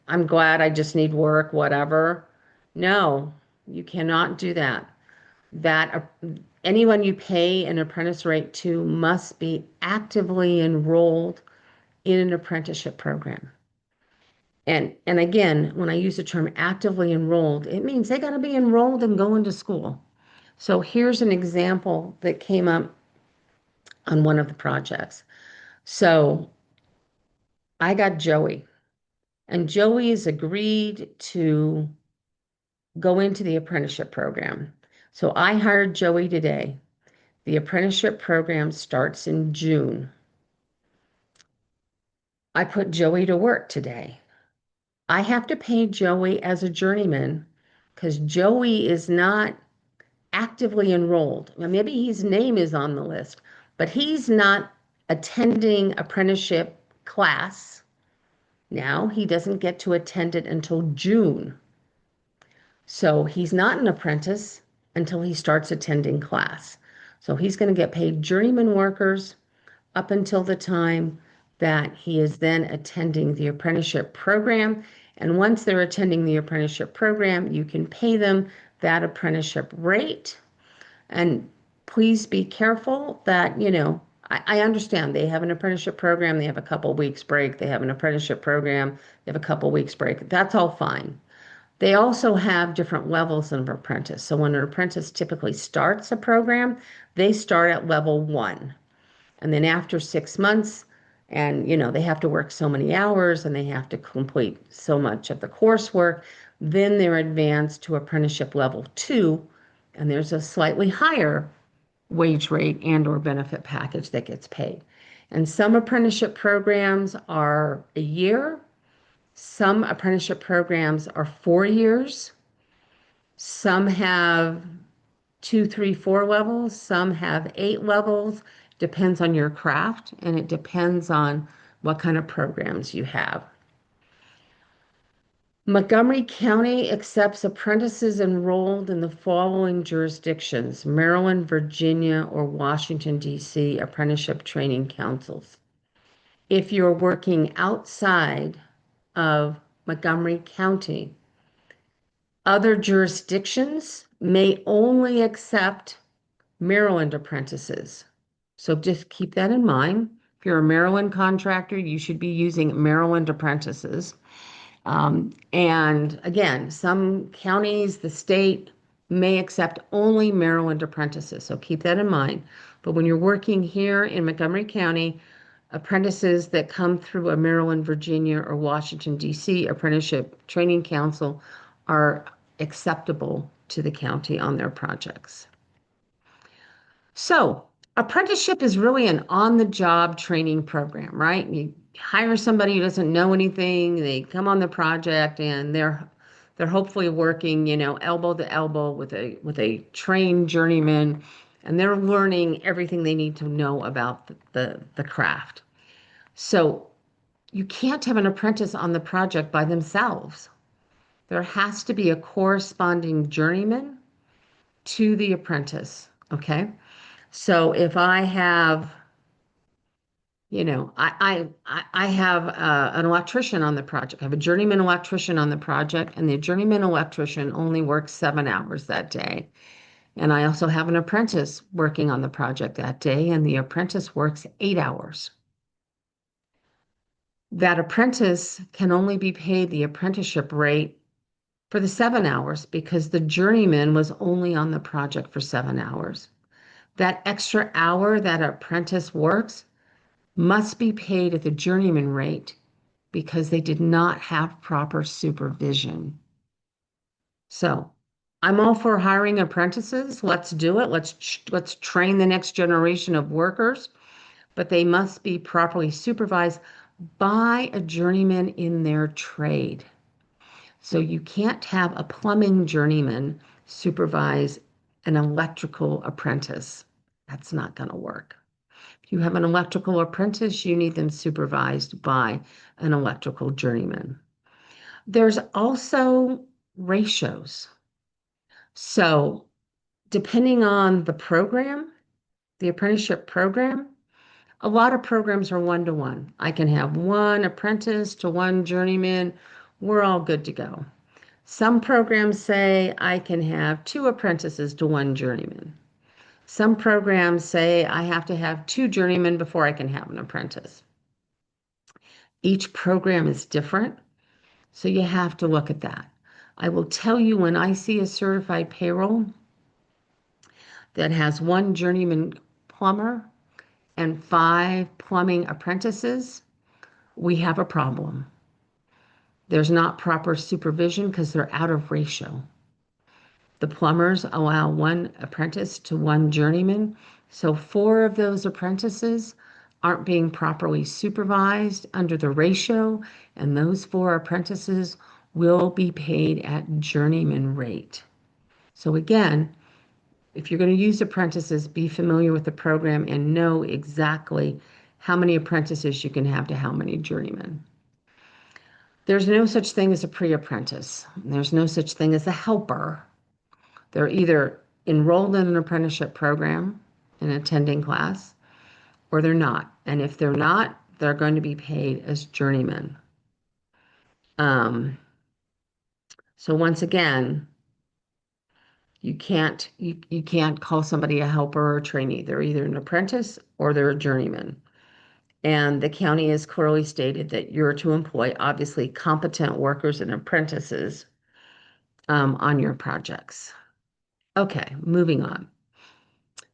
I'm glad, I just need work, whatever. No, you cannot do that. Anyone you pay an apprentice rate to must be actively enrolled in an apprenticeship program. And again, when I use the term actively enrolled, it means they got to be enrolled and going to school. So here's an example that came up on one of the projects. So I got Joey, and Joey has agreed to go into the apprenticeship program. So I hired Joey today. The apprenticeship program starts in June. I put Joey to work today. I have to pay Joey as a journeyman because Joey is not actively enrolled. Now, maybe his name is on the list, but he's not attending apprenticeship class. Now he doesn't get to attend it until June. So he's not an apprentice until he starts attending class. So he's going to get paid journeyman workers up until the time that he is then attending the apprenticeship program. And once they're attending the apprenticeship program, you can pay them that apprenticeship rate. And please be careful that, I understand they have an apprenticeship program, they have a couple weeks break, they have an apprenticeship program, they have a couple weeks break. That's all fine. They also have different levels of apprentice. So when an apprentice typically starts a program, they start at level 1. And then after 6 months, and they have to work so many hours and they have to complete so much of the coursework, then they're advanced to apprenticeship level 2, and there's a slightly higher wage rate and or benefit package that gets paid. And some apprenticeship programs are a year, some apprenticeship programs are 4 years, some have 2, 3, 4 levels, some have 8 levels. Depends on your craft, and it depends on what kind of programs you have. Montgomery County accepts apprentices enrolled in the following jurisdictions: Maryland, Virginia, or Washington, D.C. apprenticeship training councils. If you're working outside of Montgomery County, other jurisdictions may only accept Maryland apprentices. So just keep that in mind. If you're a Maryland contractor, you should be using Maryland apprentices. And again, some counties, the state may accept only Maryland apprentices. So keep that in mind. But when you're working here in Montgomery County, apprentices that come through a Maryland, Virginia, or Washington, D.C. apprenticeship training council are acceptable to the county on their projects. So, apprenticeship is really an on-the-job training program, right? You hire somebody who doesn't know anything, they come on the project and they're hopefully working, elbow to elbow with a trained journeyman, and they're learning everything they need to know about the craft. So, you can't have an apprentice on the project by themselves. There has to be a corresponding journeyman to the apprentice, okay? So if I have, I have an electrician on the project. I have a journeyman electrician on the project, and the journeyman electrician only works 7 hours that day. And I also have an apprentice working on the project that day, and the apprentice works 8 hours. That apprentice can only be paid the apprenticeship rate for the 7 hours because the journeyman was only on the project for 7 hours. That extra hour that apprentice works must be paid at the journeyman rate because they did not have proper supervision. So I'm all for hiring apprentices. Let's do it. Let's train the next generation of workers, but they must be properly supervised by a journeyman in their trade. So you can't have a plumbing journeyman supervise an electrical apprentice. That's not going to work. If you have an electrical apprentice, you need them supervised by an electrical journeyman. There's also ratios. So depending on the program, the apprenticeship program, a lot of programs are 1-to-1. I can have one apprentice to one journeyman. We're all good to go. Some programs say I can have two apprentices to one journeyman. Some programs say I have to have two journeymen before I can have an apprentice. Each program is different, so you have to look at that. I will tell you, when I see a certified payroll that has one journeyman plumber and 5 plumbing apprentices, we have a problem. There's not proper supervision because they're out of ratio. The plumbers allow one apprentice to one journeyman, so 4 of those apprentices aren't being properly supervised under the ratio, and those 4 apprentices will be paid at journeyman rate. So again, if you're going to use apprentices, be familiar with the program and know exactly how many apprentices you can have to how many journeymen. There's no such thing as a pre-apprentice. There's no such thing as a helper. They're either enrolled in an apprenticeship program and attending class, or they're not. And if they're not, they're going to be paid as journeymen. So once again, you can't call somebody a helper or a trainee. They're either an apprentice or they're a journeyman. And the county has clearly stated that you're to employ obviously competent workers and apprentices on your projects. Okay, moving on.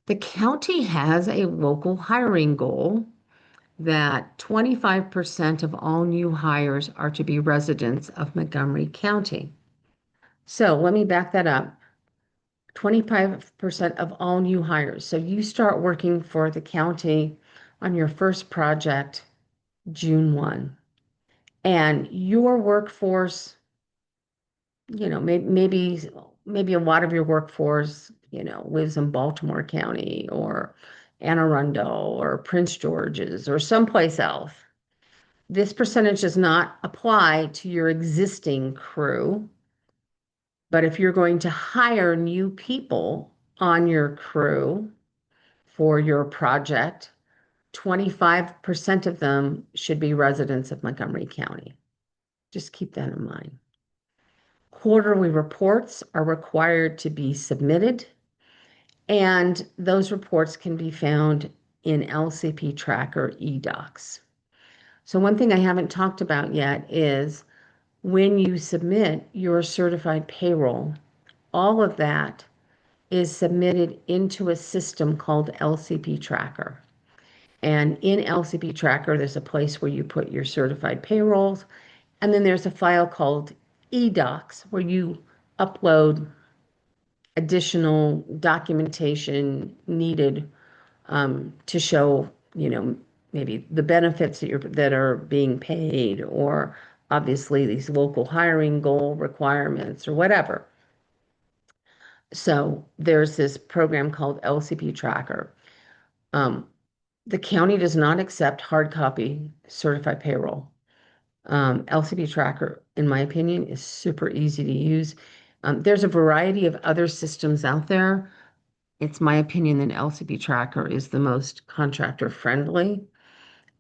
The county has a local hiring goal that 25% of all new hires are to be residents of Montgomery County. So let me back that up. 25% of all new hires. So you start working for the county on your first project June 1. And your workforce, maybe a lot of your workforce, lives in Baltimore County or Anne Arundel or Prince George's or someplace else. This percentage does not apply to your existing crew. But if you're going to hire new people on your crew for your project, 25% of them should be residents of Montgomery County. Just keep that in mind. Quarterly reports are required to be submitted, and those reports can be found in LCP Tracker eDocs. So one thing I haven't talked about yet is when you submit your certified payroll, all of that is submitted into a system called LCP Tracker. And in LCP Tracker, there's a place where you put your certified payrolls, and then there's a file called eDocs where you upload additional documentation needed to show, maybe the benefits that are being paid, or obviously these local hiring goal requirements or whatever. So there's this program called LCP Tracker. The county does not accept hard copy certified payroll. LCP Tracker, in my opinion, is super easy to use. There's a variety of other systems out there. It's my opinion that LCP Tracker is the most contractor friendly.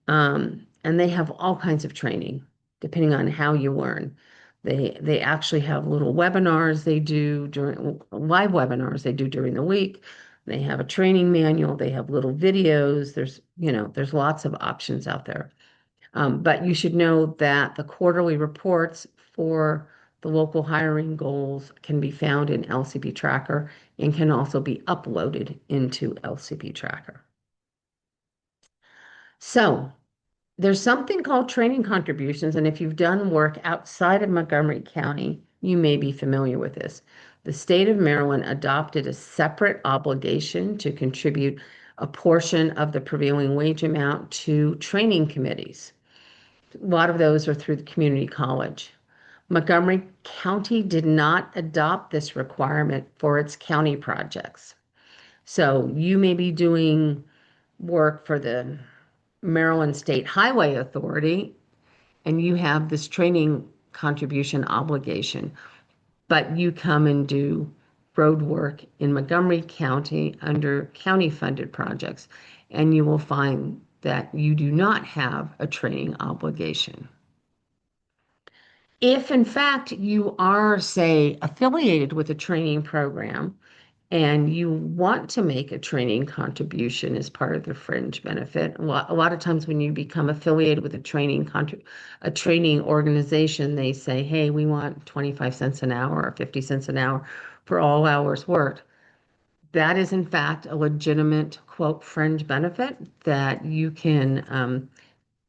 And they have all kinds of training, depending on how you learn. They actually have little webinars they do during live webinars they do during the week. They have a training manual. They have little videos. There's lots of options out there. But you should know that the quarterly reports for the local hiring goals can be found in LCP Tracker and can also be uploaded into LCP Tracker. So there's something called training contributions, and if you've done work outside of Montgomery County, you may be familiar with this. The state of Maryland adopted a separate obligation to contribute a portion of the prevailing wage amount to training committees. A lot of those are through the community college. Montgomery County did not adopt this requirement for its county projects. So you may be doing work for the Maryland State Highway Authority, and you have this training contribution obligation, but you come and do road work in Montgomery County under county funded projects, and you will find that you do not have a training obligation. If in fact you are, say, affiliated with a training program, and you want to make a training contribution as part of the fringe benefit. A lot of times when you become affiliated with a training organization, they say, hey, we want 25 cents an hour or 50 cents an hour for all hours worked. That is in fact a legitimate, quote, fringe benefit that you can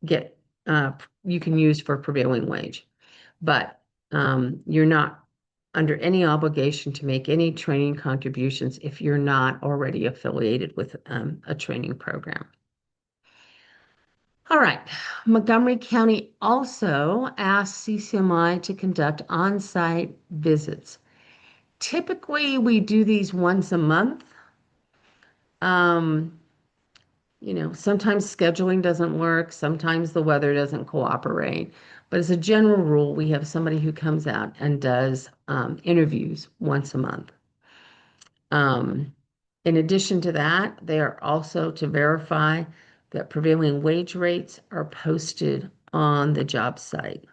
get, you can use for prevailing wage. But you're not under any obligation to make any training contributions if you're not already affiliated with a training program. All right, Montgomery County also asked CCMI to conduct on-site visits. Typically, we do these once a month. Sometimes scheduling doesn't work, sometimes the weather doesn't cooperate. But as a general rule, we have somebody who comes out and does interviews once a month. In addition to that, they are also to verify that prevailing wage rates are posted on the job site.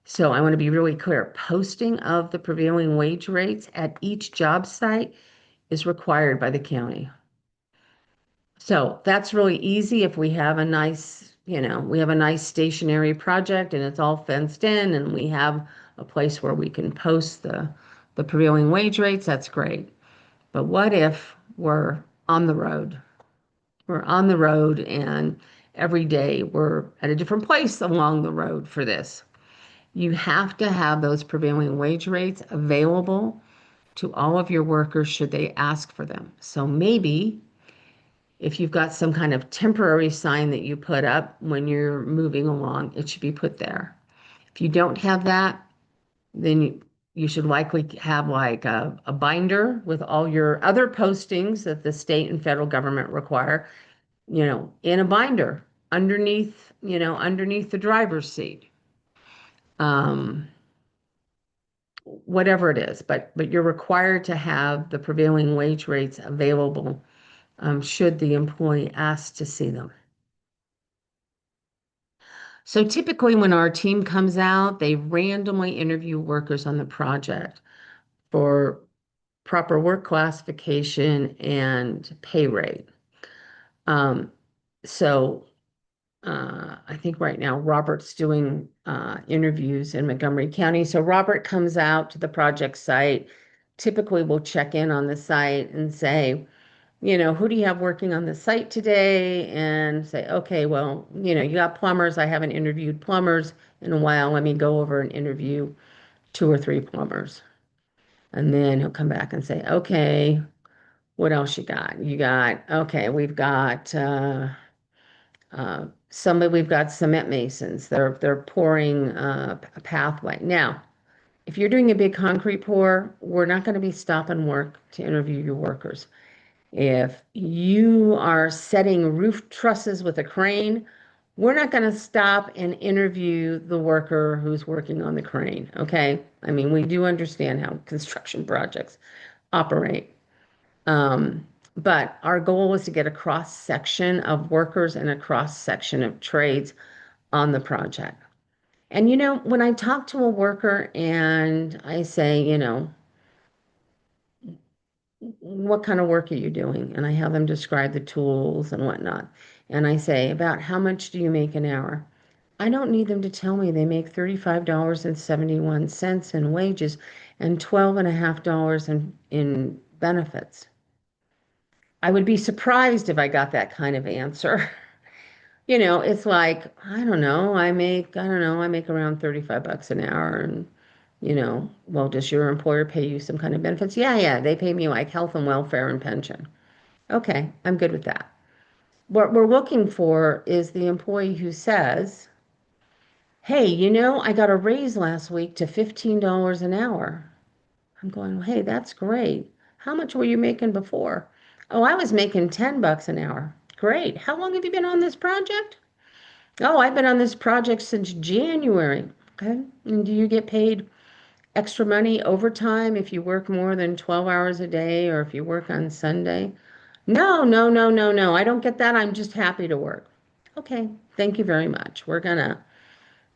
So I want to be really clear. Posting of the prevailing wage rates at each job site is required by the county. So that's really easy if we have a nice, stationary project and it's all fenced in and we have a place where we can post the prevailing wage rates, that's great. But what if we're on the road? We're on the road and every day we're at a different place along the road for this. You have to have those prevailing wage rates available to all of your workers should they ask for them. So maybe if you've got some kind of temporary sign that you put up when you're moving along, it should be put there. If you don't have that, then you should likely have like a binder with all your other postings that the state and federal government require, in a binder underneath the driver's seat. Whatever it is, but you're required to have the prevailing wage rates available should the employee ask to see them. So typically when our team comes out, they randomly interview workers on the project for proper work classification and pay rate. Um, so I think right now Robert's doing interviews in Montgomery County. So Robert comes out to the project site. Typically, we'll check in on the site and say, who do you have working on the site today? And say, okay, well, you got plumbers. I haven't interviewed plumbers in a while. Let me go over and interview two or three plumbers. And then he'll come back and say, okay, what else you got? Okay, we've got cement masons. They're pouring a pathway. Now, if you're doing a big concrete pour, we're not going to be stopping work to interview your workers. If you are setting roof trusses with a crane, we're not going to stop and interview the worker who's working on the crane, okay? I mean, we do understand how construction projects operate. But our goal was to get a cross section of workers and a cross section of trades on the project. And when I talk to a worker and I say, what kind of work are you doing? And I have them describe the tools and whatnot. And I say, about how much do you make an hour? I don't need them to tell me they make $35.71 in wages and $12.50 in benefits. I would be surprised if I got that kind of answer. It's like, I don't know, I make around 35 bucks an hour. And, well, does your employer pay you some kind of benefits? Yeah, they pay me like health and welfare and pension. Okay, I'm good with that. What we're looking for is the employee who says, hey, I got a raise last week to $15 an hour. I'm going, well, hey, that's great. How much were you making before? Oh, I was making 10 bucks an hour. Great. How long have you been on this project? Oh, I've been on this project since January. Okay. And do you get paid extra money overtime if you work more than 12 hours a day or if you work on Sunday? No, no, no, no, no. I don't get that. I'm just happy to work. Okay. Thank you very much. We're going to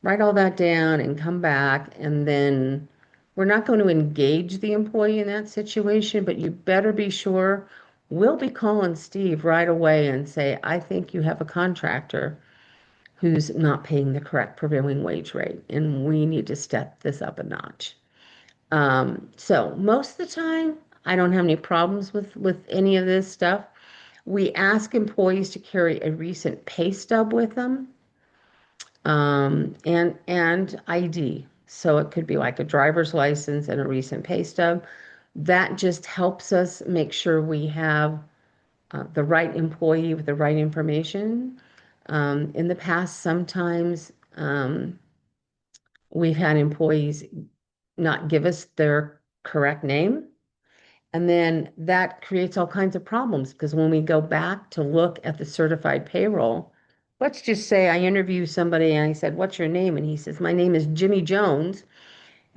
write all that down and come back. And then we're not going to engage the employee in that situation, but you better be sure we'll be calling Steve right away and say, I think you have a contractor who's not paying the correct prevailing wage rate, and we need to step this up a notch. So most of the time, I don't have any problems with any of this stuff. We ask employees to carry a recent pay stub with them, and ID. So it could be like a driver's license and a recent pay stub. That just helps us make sure we have the right employee with the right information. In the past, sometimes we've had employees not give us their correct name. And then that creates all kinds of problems because when we go back to look at the certified payroll, let's just say I interview somebody and I said, what's your name? And he says, my name is Jimmy Jones.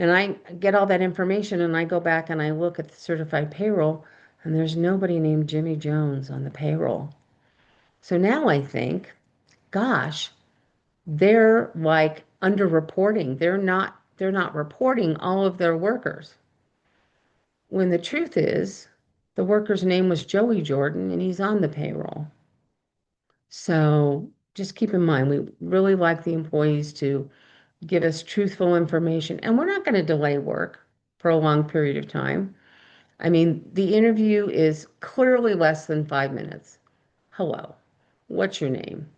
And I get all that information and I go back and I look at the certified payroll and there's nobody named Jimmy Jones on the payroll. So now I think, gosh, they're like underreporting. They're not reporting all of their workers. When the truth is, the worker's name was Joey Jordan and he's on the payroll. So just keep in mind, we really like the employees to give us truthful information, and we're not going to delay work for a long period of time. I mean, the interview is clearly less than 5 minutes. Hello, what's your name?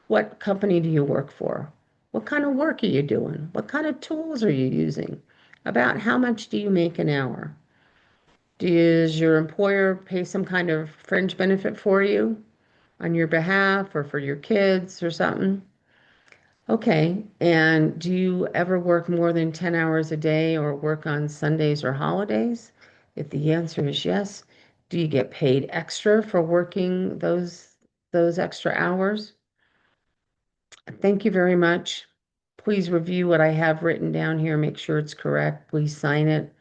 What company do you work for? What kind of work are you doing? What kind of tools are you using? About how much do you make an hour? Does your employer pay some kind of fringe benefit for you on your behalf or for your kids or something? Okay. And do you ever work more than 10 hours a day or work on Sundays or holidays? If the answer is yes, do you get paid extra for working those extra hours? Thank you very much. Please review what I have written down here. Make sure it's correct. Please sign it.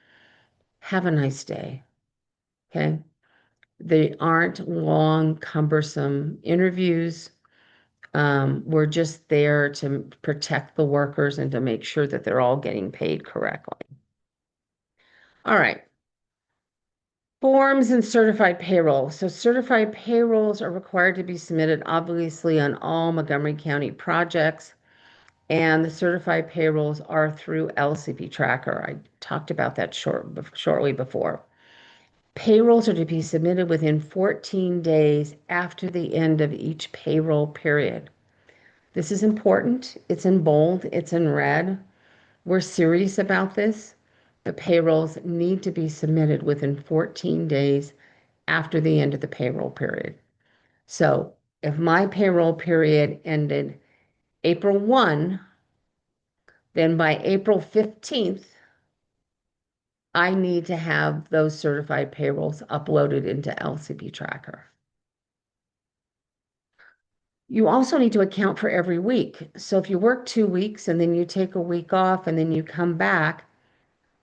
Have a nice day. Okay. They aren't long, cumbersome interviews. We're just there to protect the workers and to make sure that they're all getting paid correctly. All right. Forms and certified payroll. So certified payrolls are required to be submitted obviously on all Montgomery County projects. And the certified payrolls are through LCP Tracker. I talked about that shortly before. Payrolls are to be submitted within 14 days after the end of each payroll period. This is important. It's in bold, it's in red. We're serious about this. The payrolls need to be submitted within 14 days after the end of the payroll period. So if my payroll period ended April 1, then by April 15th, I need to have those certified payrolls uploaded into LCP Tracker. You also need to account for every week. So if you work 2 weeks and then you take a week off and then you come back,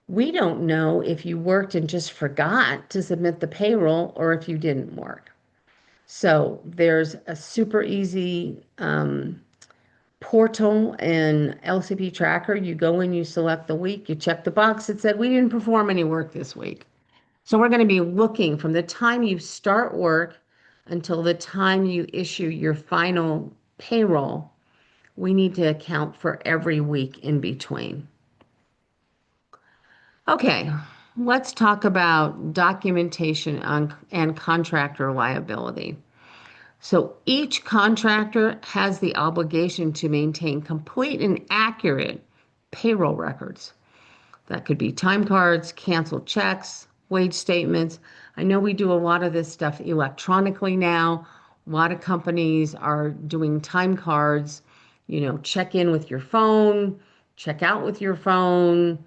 we don't know if you worked and just forgot to submit the payroll or if you didn't work. So there's a super easy portal in LCP Tracker. You go in, you select the week, you check the box that said we didn't perform any work this week. So we're going to be looking from the time you start work until the time you issue your final payroll. We need to account for every week in between. Okay, let's talk about documentation and contractor liability. So each contractor has the obligation to maintain complete and accurate payroll records. That could be time cards, canceled checks, wage statements. I know we do a lot of this stuff electronically now. A lot of companies are doing time cards, check in with your phone, check out with your phone,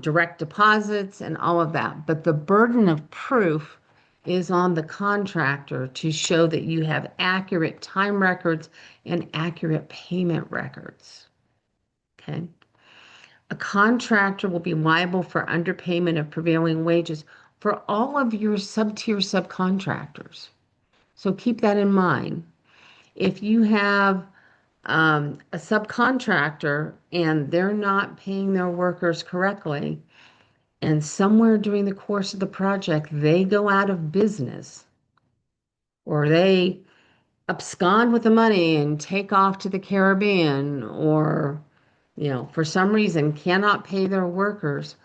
direct deposits, and all of that. But the burden of proof is on the contractor to show that you have accurate time records and accurate payment records. Okay. A contractor will be liable for underpayment of prevailing wages for all of your sub-tier subcontractors. So keep that in mind. If you have a subcontractor and they're not paying their workers correctly, and somewhere during the course of the project they go out of business or they abscond with the money and take off to the Caribbean or for some reason cannot pay their workers,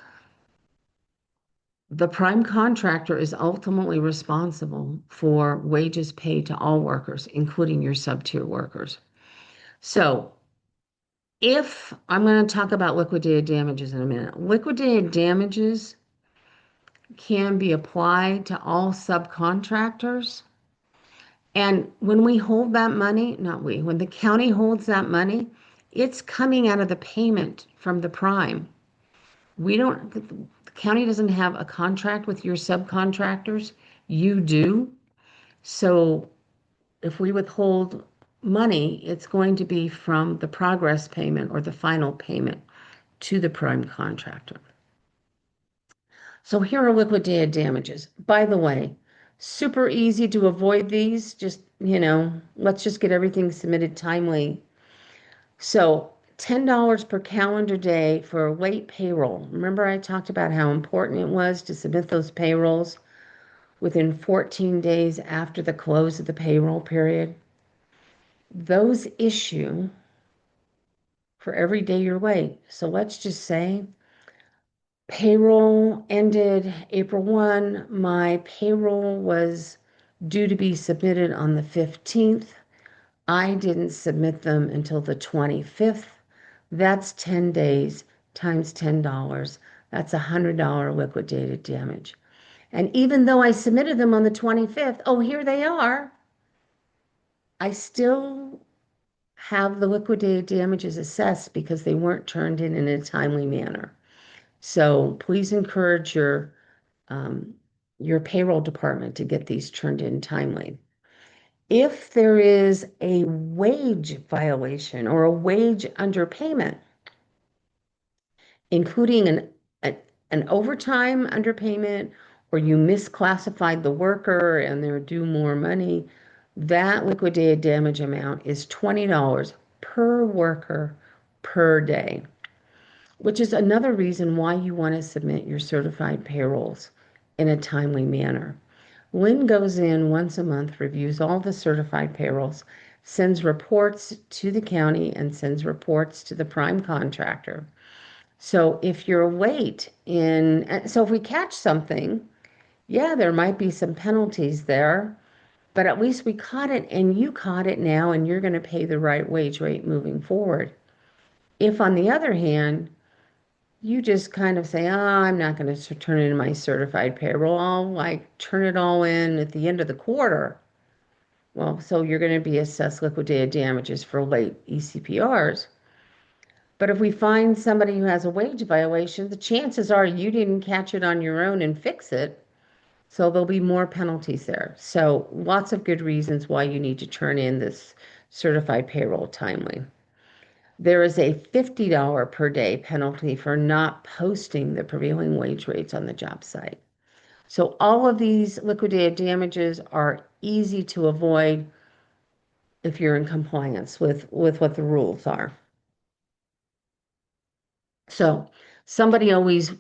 the prime contractor is ultimately responsible for wages paid to all workers, including your sub-tier workers. So if I'm going to talk about liquidated damages in a minute, liquidated damages can be applied to all subcontractors. And when we hold that money, when the county holds that money, it's coming out of the payment from the prime. The county doesn't have a contract with your subcontractors. You do. So if we withhold money, it's going to be from the progress payment or the final payment to the prime contractor. So here are liquidated damages. By the way, super easy to avoid these. Just, let's just get everything submitted timely. So $10 per calendar day for late payroll. Remember I talked about how important it was to submit those payrolls within 14 days after the close of the payroll period? Those issue for every day you're late. So let's just say payroll ended April 1. My payroll was due to be submitted on the 15th. I didn't submit them until the 25th. That's 10 days times $10. That's $100 liquidated damage. And even though I submitted them on the 25th, oh, here they are, I still have the liquidated damages assessed because they weren't turned in a timely manner. So please encourage your payroll department to get these turned in timely. If there is a wage violation or a wage underpayment, including an overtime underpayment, or you misclassified the worker and they're due more money, that liquidated damage amount is $20 per worker per day, which is another reason why you want to submit your certified payrolls in a timely manner. Lynn goes in once a month, reviews all the certified payrolls, sends reports to the county, and sends reports to the prime contractor. So if you're late so if we catch something, yeah, there might be some penalties there, but at least we caught it and you caught it now and you're going to pay the right wage rate moving forward. If, on the other hand, you just kind of say, oh, I'm not going to turn in my certified payroll, I'll like turn it all in at the end of the quarter. Well, so you're going to be assessed liquidated damages for late ECPRs. But if we find somebody who has a wage violation, the chances are you didn't catch it on your own and fix it. So there'll be more penalties there. So lots of good reasons why you need to turn in this certified payroll timely. There is a $50 per day penalty for not posting the prevailing wage rates on the job site. So all of these liquidated damages are easy to avoid if you're in compliance with what the rules are. So somebody always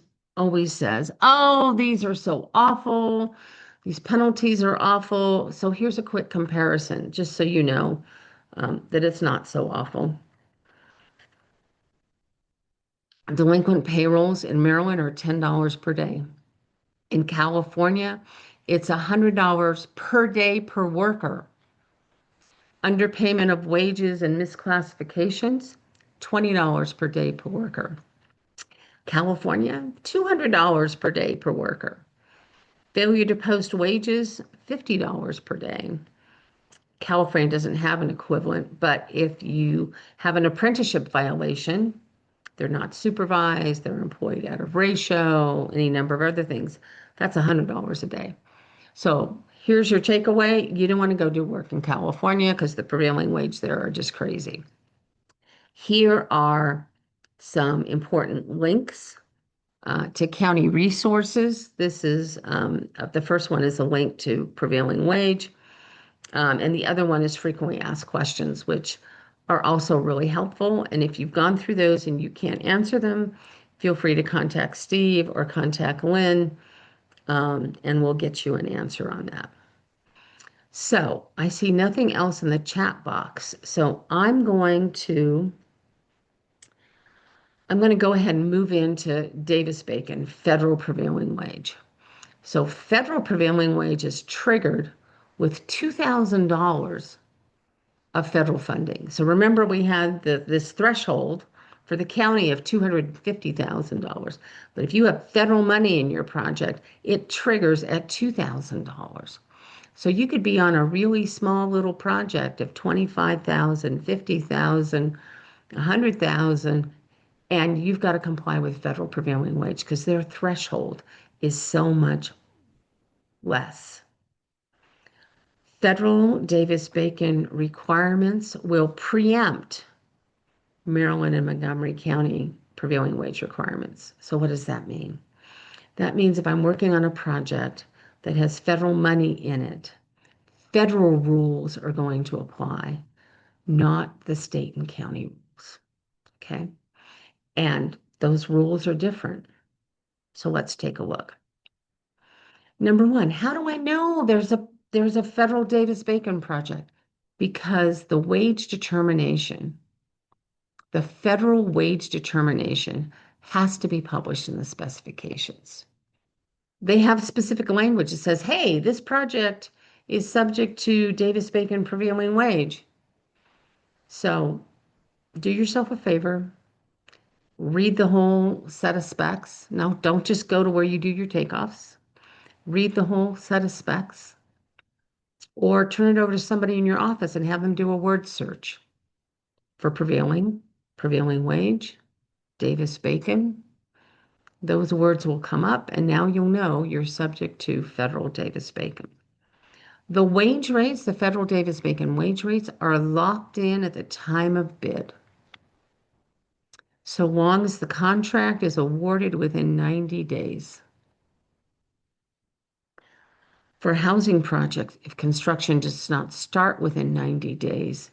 says, oh, these are so awful. These penalties are awful. So here's a quick comparison, just so you know that it's not so awful. Delinquent payrolls in Maryland are $10 per day. In California, it's $100 per day per worker. Underpayment of wages and misclassifications, $20 per day per worker. California, $200 per day per worker. Failure to post wages, $50 per day. California doesn't have an equivalent, but if you have an apprenticeship violation, they're not supervised, they're employed out of ratio, any number of other things, that's $100 a day. So here's your takeaway. You don't want to go do work in California because the prevailing wage there are just crazy. Here are some important links to county resources. This is the first one is a link to prevailing wage. And the other one is frequently asked questions, which are also really helpful. And if you've gone through those and you can't answer them, feel free to contact Steve or contact Lynn, and we'll get you an answer on that. So I see nothing else in the chat box. So I'm going to go ahead and move into Davis-Bacon, federal prevailing wage. So federal prevailing wage is triggered with $2,000 of federal funding. So remember, we had this threshold for the county of $250,000. But if you have federal money in your project, it triggers at $2,000. So you could be on a really small little project of 25,000, 50,000, 100,000, and you've got to comply with federal prevailing wage because their threshold is so much less. Federal Davis-Bacon requirements will preempt Maryland and Montgomery County prevailing wage requirements. So what does that mean? That means if I'm working on a project that has federal money in it, federal rules are going to apply, not the state and county rules. Okay? And those rules are different. So let's take a look. Number one, how do I know there's a federal Davis-Bacon project? Because the federal wage determination has to be published in the specifications. They have specific language that says, hey, this project is subject to Davis-Bacon prevailing wage. So do yourself a favor, read the whole set of specs. No, don't just go to where you do your takeoffs. Read the whole set of specs, or turn it over to somebody in your office and have them do a word search for prevailing wage, Davis-Bacon. Those words will come up, and now you'll know you're subject to federal Davis-Bacon. The wage rates, the federal Davis-Bacon wage rates, are locked in at the time of bid, so long as the contract is awarded within 90 days. For housing projects, if construction does not start within 90 days,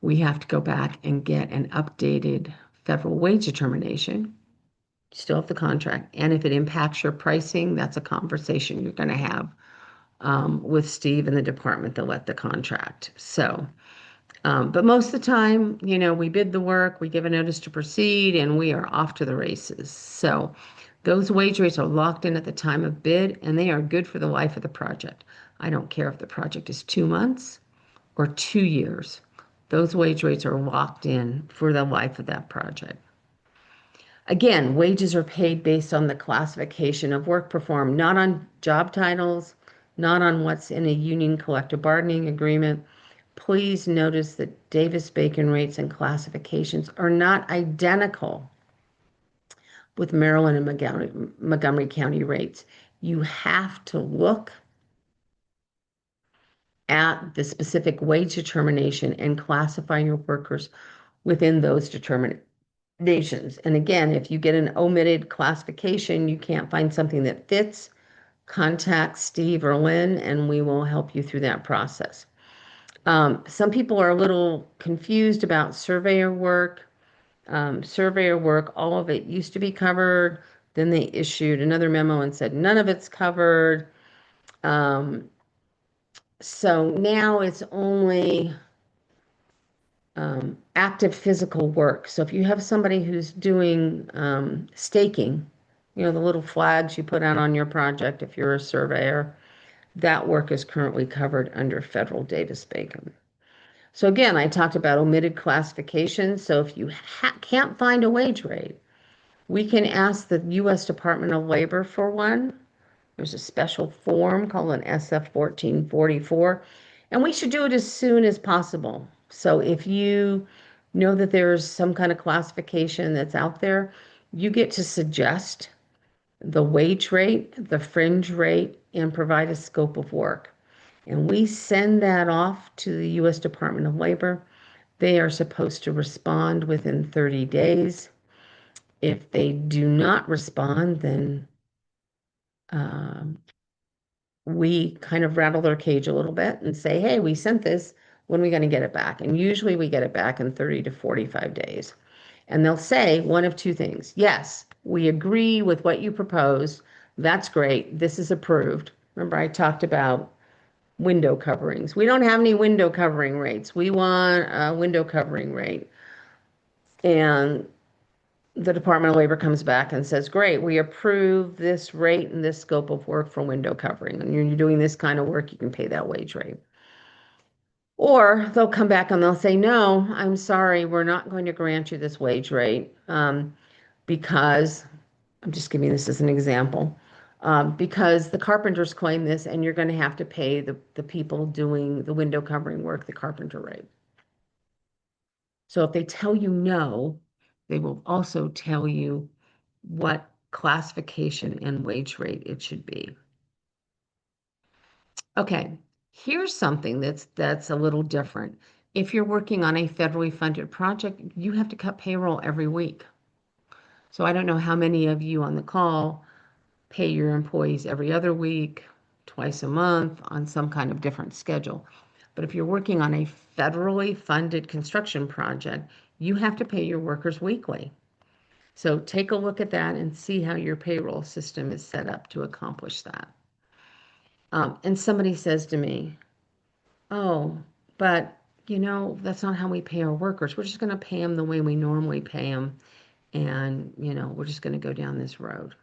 we have to go back and get an updated federal wage determination. still have the contract. And if it impacts your pricing, that's a conversation you're going to have with Steve and the department that let the contract. So, but most of the time, we bid the work, we give a notice to proceed, and we are off to the races. So those wage rates are locked in at the time of bid, and they are good for the life of the project. I don't care if the project is 2 months or 2 years. Those wage rates are locked in for the life of that project. Again, wages are paid based on the classification of work performed, not on job titles, not on what's in a union collective bargaining agreement. Please notice that Davis-Bacon rates and classifications are not identical with Maryland and Montgomery County rates. You have to look at the specific wage determination and classify your workers within those determinations. And again, if you get an omitted classification, you can't find something that fits, contact Steve or Lynn, and we will help you through that process. Some people are a little confused about surveyor work. Surveyor work, all of it used to be covered. Then they issued another memo and said none of it's covered. So now it's only active physical work. So if you have somebody who's doing staking, the little flags you put out on your project, if you're a surveyor, that work is currently covered under federal Davis-Bacon. So again, I talked about omitted classifications. So if you can't find a wage rate, we can ask the U.S. Department of Labor for one. There's a special form called an SF 1444, and we should do it as soon as possible. So if you know that there's some kind of classification that's out there, you get to suggest the wage rate, the fringe rate, and provide a scope of work. And we send that off to the U.S. Department of Labor. They are supposed to respond within 30 days. If they do not respond, then we kind of rattle their cage a little bit and say, hey, we sent this, when are we going to get it back? And usually we get it back in 30 to 45 days. And they'll say one of two things. Yes, we agree with what you proposed. That's great. This is approved. Remember, I talked about window coverings. We don't have any window covering rates. We want a window covering rate. And the Department of Labor comes back and says, great, we approve this rate and this scope of work for window covering. And you're doing this kind of work, you can pay that wage rate. Or they'll come back and they'll say, no, I'm sorry, we're not going to grant you this wage rate because, I'm just giving this as an example, because the carpenters claim this and you're going to have to pay the people doing the window covering work the carpenter rate. So if they tell you no, they will also tell you what classification and wage rate it should be. Okay, here's something that's a little different. If you're working on a federally funded project, you have to cut payroll every week. So I don't know how many of you on the call pay your employees every other week, twice a month, on some kind of different schedule. But if you're working on a federally funded construction project, you have to pay your workers weekly. So take a look at that and see how your payroll system is set up to accomplish that. And somebody says to me, oh, but that's not how we pay our workers. We're just going to pay them the way we normally pay them. And, we're just going to go down this road.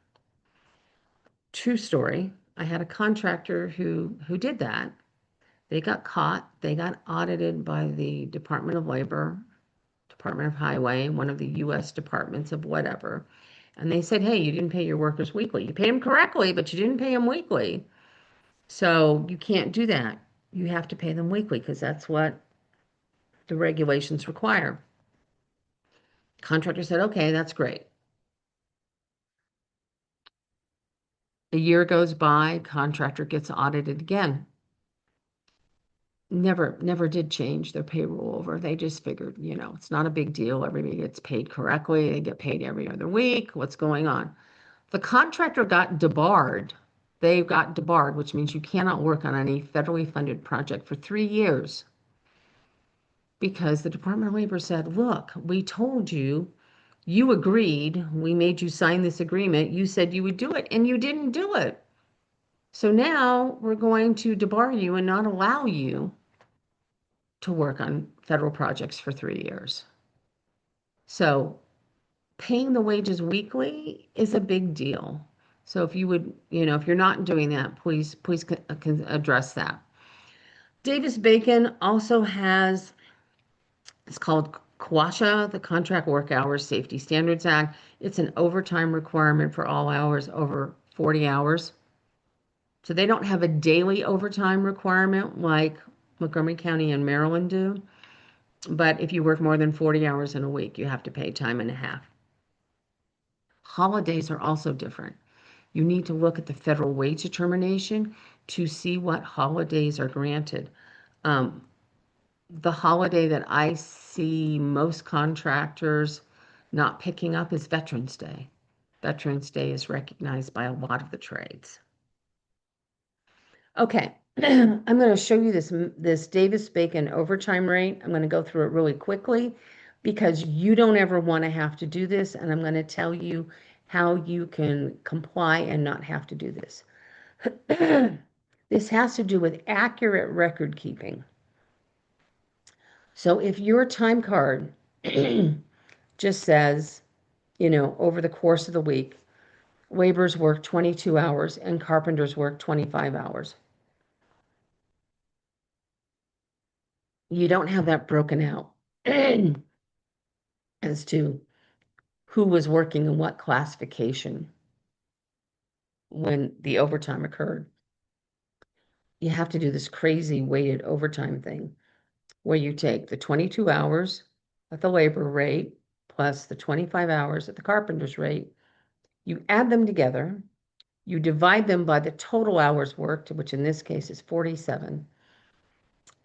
True story. I had a contractor who did that. They got caught. They got audited by the Department of Labor, Department of Highway, one of the U.S. departments of whatever. And they said, hey, you didn't pay your workers weekly. You paid them correctly, but you didn't pay them weekly. So you can't do that. You have to pay them weekly because that's what the regulations require. Contractor said, okay, that's great. A year goes by, contractor gets audited again. Never did change their payroll over. They just figured, it's not a big deal. Everybody gets paid correctly. They get paid every other week. What's going on? The contractor got debarred. They got debarred, which means you cannot work on any federally funded project for 3 years. Because the Department of Labor said, look, we told you You agreed, we made you sign this agreement, you said you would do it, and you didn't do it. So now we're going to debar you and not allow you to work on federal projects for 3 years. So paying the wages weekly is a big deal. So if you would, if you're not doing that, please address that. Davis-Bacon also has, it's called CWASHA, the Contract Work Hours Safety Standards Act. It's an overtime requirement for all hours over 40 hours. So they don't have a daily overtime requirement like Montgomery County and Maryland do. But if you work more than 40 hours in a week, you have to pay time and a half. Holidays are also different. You need to look at the federal wage determination to see what holidays are granted. The holiday that I see most contractors not picking up is Veterans Day. Veterans Day is recognized by a lot of the trades. Okay, I'm going to show you this Davis-Bacon overtime rate. I'm going to go through it really quickly because you don't ever want to have to do this, and I'm going to tell you how you can comply and not have to do this. This has to do with accurate record keeping. So if your time card just says, over the course of the week, laborers work 22 hours and carpenters work 25 hours. You don't have that broken out as to who was working in what classification when the overtime occurred. You have to do this crazy weighted overtime thing where you take the 22 hours at the labor rate plus the 25 hours at the carpenter's rate, you add them together, you divide them by the total hours worked, which in this case is 47,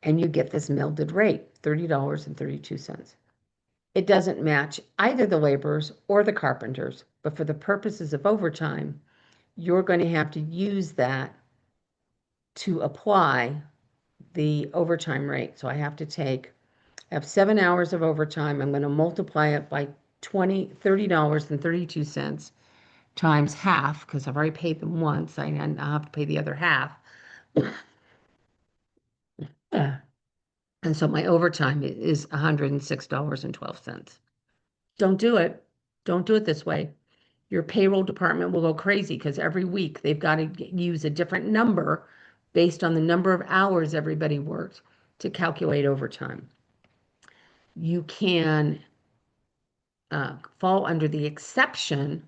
and you get this melded rate, $30.32. It doesn't match either the laborers or the carpenters, but for the purposes of overtime, you're going to have to use that to apply the overtime rate. So I have have 7 hours of overtime. I'm going to multiply it by $30.32 times half, because I've already paid them once. I have to pay the other half. And so my overtime is $106.12. Don't do it. Don't do it this way. Your payroll department will go crazy because every week they've got to use a different number based on the number of hours everybody worked to calculate overtime. You can fall under the exception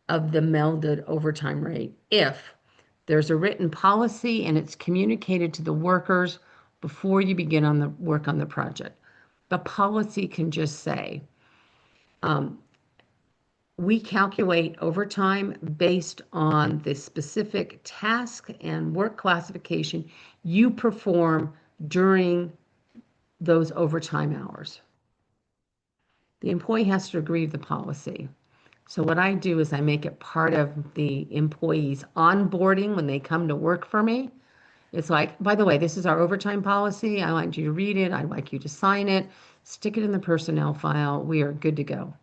of the melded overtime rate if there's a written policy and it's communicated to the workers before you begin on the work on the project. The policy can just say, we calculate overtime based on the specific task and work classification you perform during those overtime hours. The employee has to agree to the policy. So what I do is I make it part of the employee's onboarding when they come to work for me. It's like, by the way, this is our overtime policy. I want you to read it. I'd like you to sign it, stick it in the personnel file. We are good to go.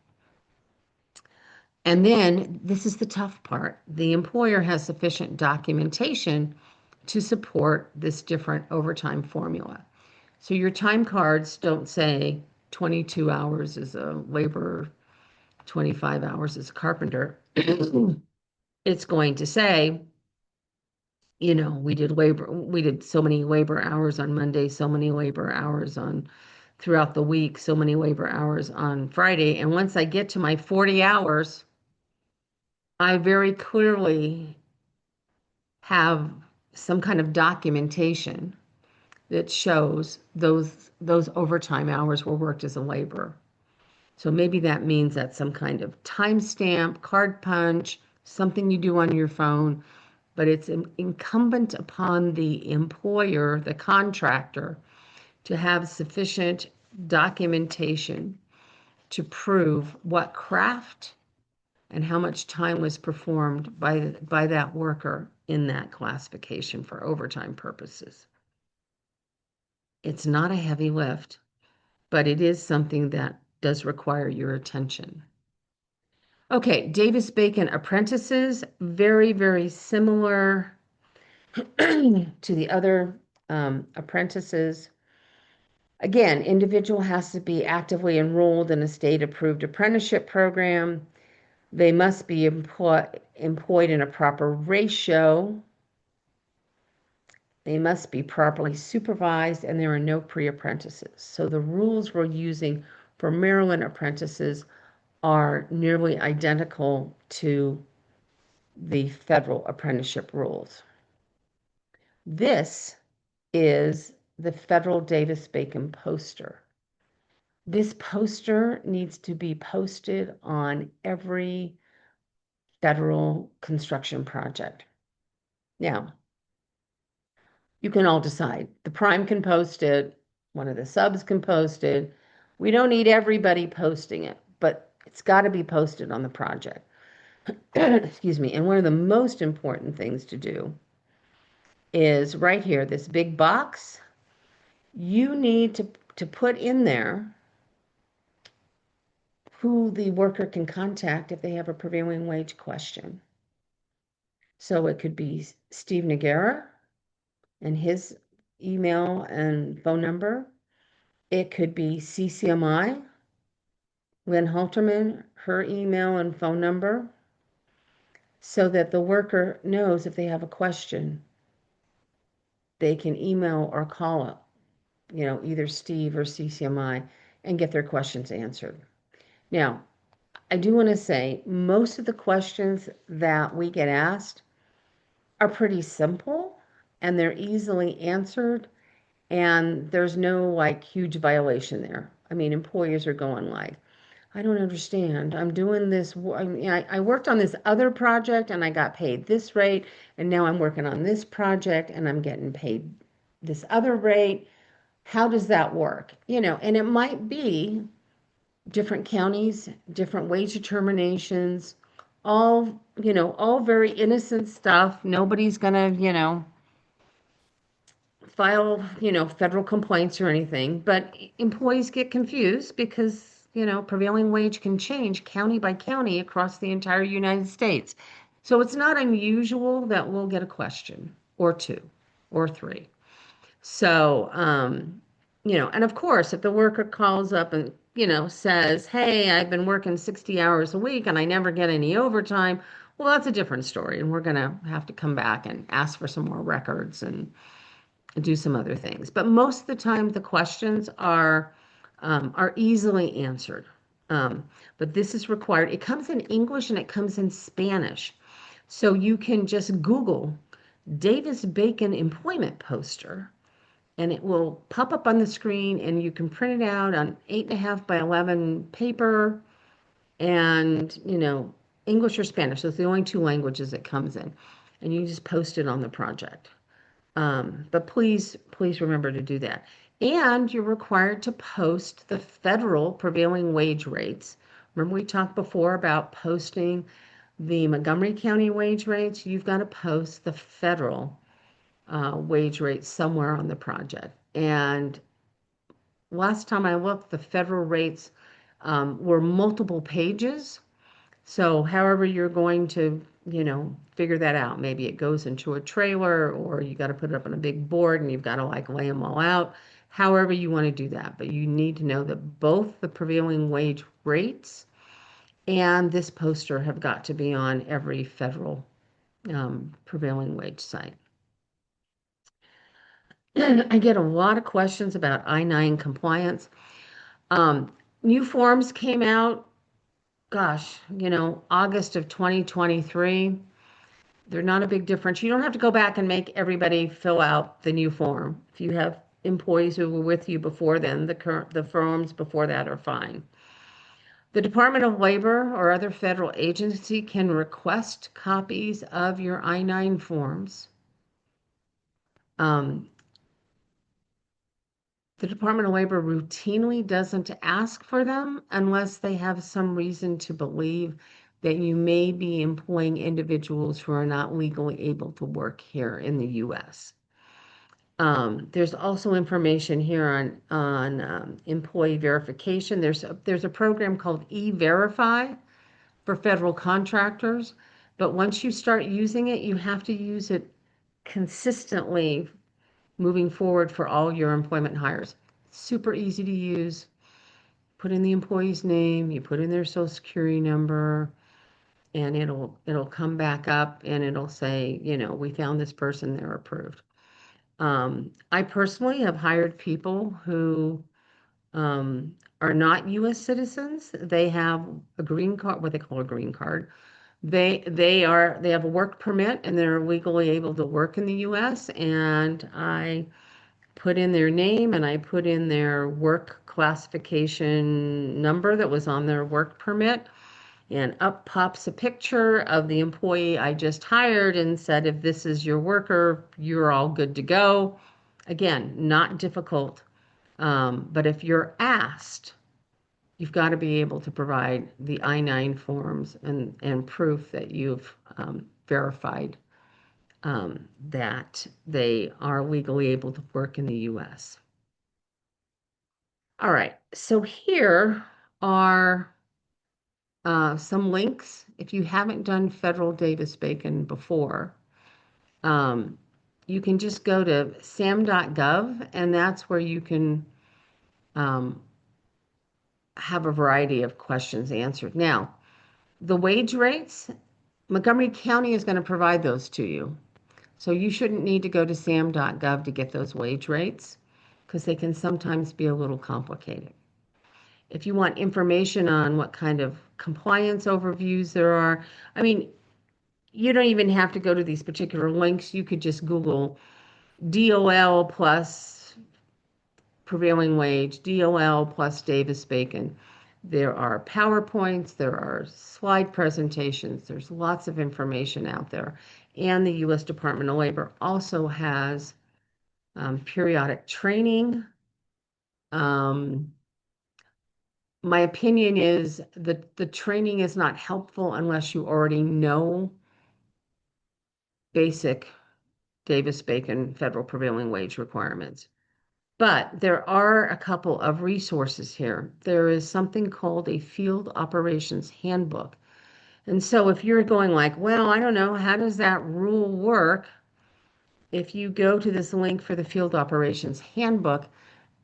And then this is the tough part. The employer has sufficient documentation to support this different overtime formula. So your time cards don't say 22 hours as a laborer, 25 hours as a carpenter. It's going to say, we did so many labor hours on Monday, so many labor hours on throughout the week, so many labor hours on Friday. And once I get to my 40 hours, I very clearly have some kind of documentation that shows those overtime hours were worked as a laborer. So maybe that means that some kind of timestamp, card punch, something you do on your phone, but it's incumbent upon the employer, the contractor, to have sufficient documentation to prove what craft and how much time was performed by that worker in that classification for overtime purposes. It's not a heavy lift, but it is something that does require your attention. Okay, Davis-Bacon apprentices, very, very similar to the other apprentices. Again, individual has to be actively enrolled in a state-approved apprenticeship program. They must be employed in a proper ratio. They must be properly supervised, and there are no pre-apprentices. So the rules we're using for Maryland apprentices are nearly identical to the federal apprenticeship rules. This is the federal Davis-Bacon poster. This poster needs to be posted on every federal construction project. Now, you can all decide. The prime can post it, one of the subs can post it. We don't need everybody posting it, but it's got to be posted on the project. Excuse me. And one of the most important things to do is right here, this big box. You need to put in there who the worker can contact if they have a prevailing wage question. So it could be Steve Nagara and his email and phone number. It could be CCMI, Lynn Halterman, her email and phone number, so that the worker knows if they have a question, they can email or call up, either Steve or CCMI and get their questions answered. Now, I do want to say most of the questions that we get asked are pretty simple and they're easily answered, and there's no like huge violation there. I mean, employers are going like, I don't understand. I'm doing this. I worked on this other project and I got paid this rate, and now I'm working on this project and I'm getting paid this other rate. How does that work? And it might be different counties, different wage determinations, all very innocent stuff. Nobody's gonna, file, federal complaints or anything, but employees get confused because, prevailing wage can change county by county across the entire United States. So it's not unusual that we'll get a question or two or three. So, and of course, if the worker calls up and, says, hey, I've been working 60 hours a week and I never get any overtime, well, that's a different story. And we're going to have to come back and ask for some more records and do some other things. But most of the time, the questions are easily answered. But this is required. It comes in English and it comes in Spanish. So you can just Google Davis-Bacon employment poster and it will pop up on the screen and you can print it out on 8.5 by 11 paper and, English or Spanish. Those are the only two languages it comes in. And you just post it on the project. But please remember to do that. And you're required to post the federal prevailing wage rates. Remember we talked before about posting the Montgomery County wage rates? You've got to post the federal wage rates somewhere on the project. And last time I looked, the federal rates were multiple pages. So however you're going to, figure that out. Maybe it goes into a trailer or you got to put it up on a big board and you've got to like lay them all out. However you want to do that. But you need to know that both the prevailing wage rates and this poster have got to be on every federal prevailing wage site. I get a lot of questions about I-9 compliance. New forms came out, gosh, August of 2023. They're not a big difference. You don't have to go back and make everybody fill out the new form. If you have employees who were with you before then, the forms before that are fine. The Department of Labor or other federal agency can request copies of your I-9 forms. The Department of Labor routinely doesn't ask for them unless they have some reason to believe that you may be employing individuals who are not legally able to work here in the U.S. There's also information here on employee verification. There's a program called E-Verify for federal contractors, but once you start using it, you have to use it consistently moving forward for all your employment hires. Super easy to use. Put in the employee's name, you put in their social security number, and it'll come back up and it'll say, we found this person, they're approved. I personally have hired people who are not U.S. citizens. They have a green card, what they call a green card. They have a work permit and they're legally able to work in the U.S. And I put in their name and I put in their work classification number that was on their work permit. And up pops a picture of the employee I just hired and said, if this is your worker, you're all good to go. Again, not difficult. But if you're asked, you've got to be able to provide the I-9 forms and proof that you've verified that they are legally able to work in the U.S. All right, so here are some links. If you haven't done federal Davis-Bacon before, you can just go to sam.gov, and that's where you can have a variety of questions answered. Now, the wage rates, Montgomery County is going to provide those to you. So you shouldn't need to go to sam.gov to get those wage rates because they can sometimes be a little complicated. If you want information on what kind of compliance overviews there are, I mean, you don't even have to go to these particular links. You could just Google DOL plus prevailing wage, DOL plus Davis-Bacon. There are PowerPoints, there are slide presentations, there's lots of information out there. And the U.S. Department of Labor also has periodic training. My opinion is that the training is not helpful unless you already know basic Davis-Bacon federal prevailing wage requirements. But there are a couple of resources here. There is something called a Field Operations Handbook. And so if you're going like, well, I don't know, how does that rule work? If you go to this link for the Field Operations Handbook,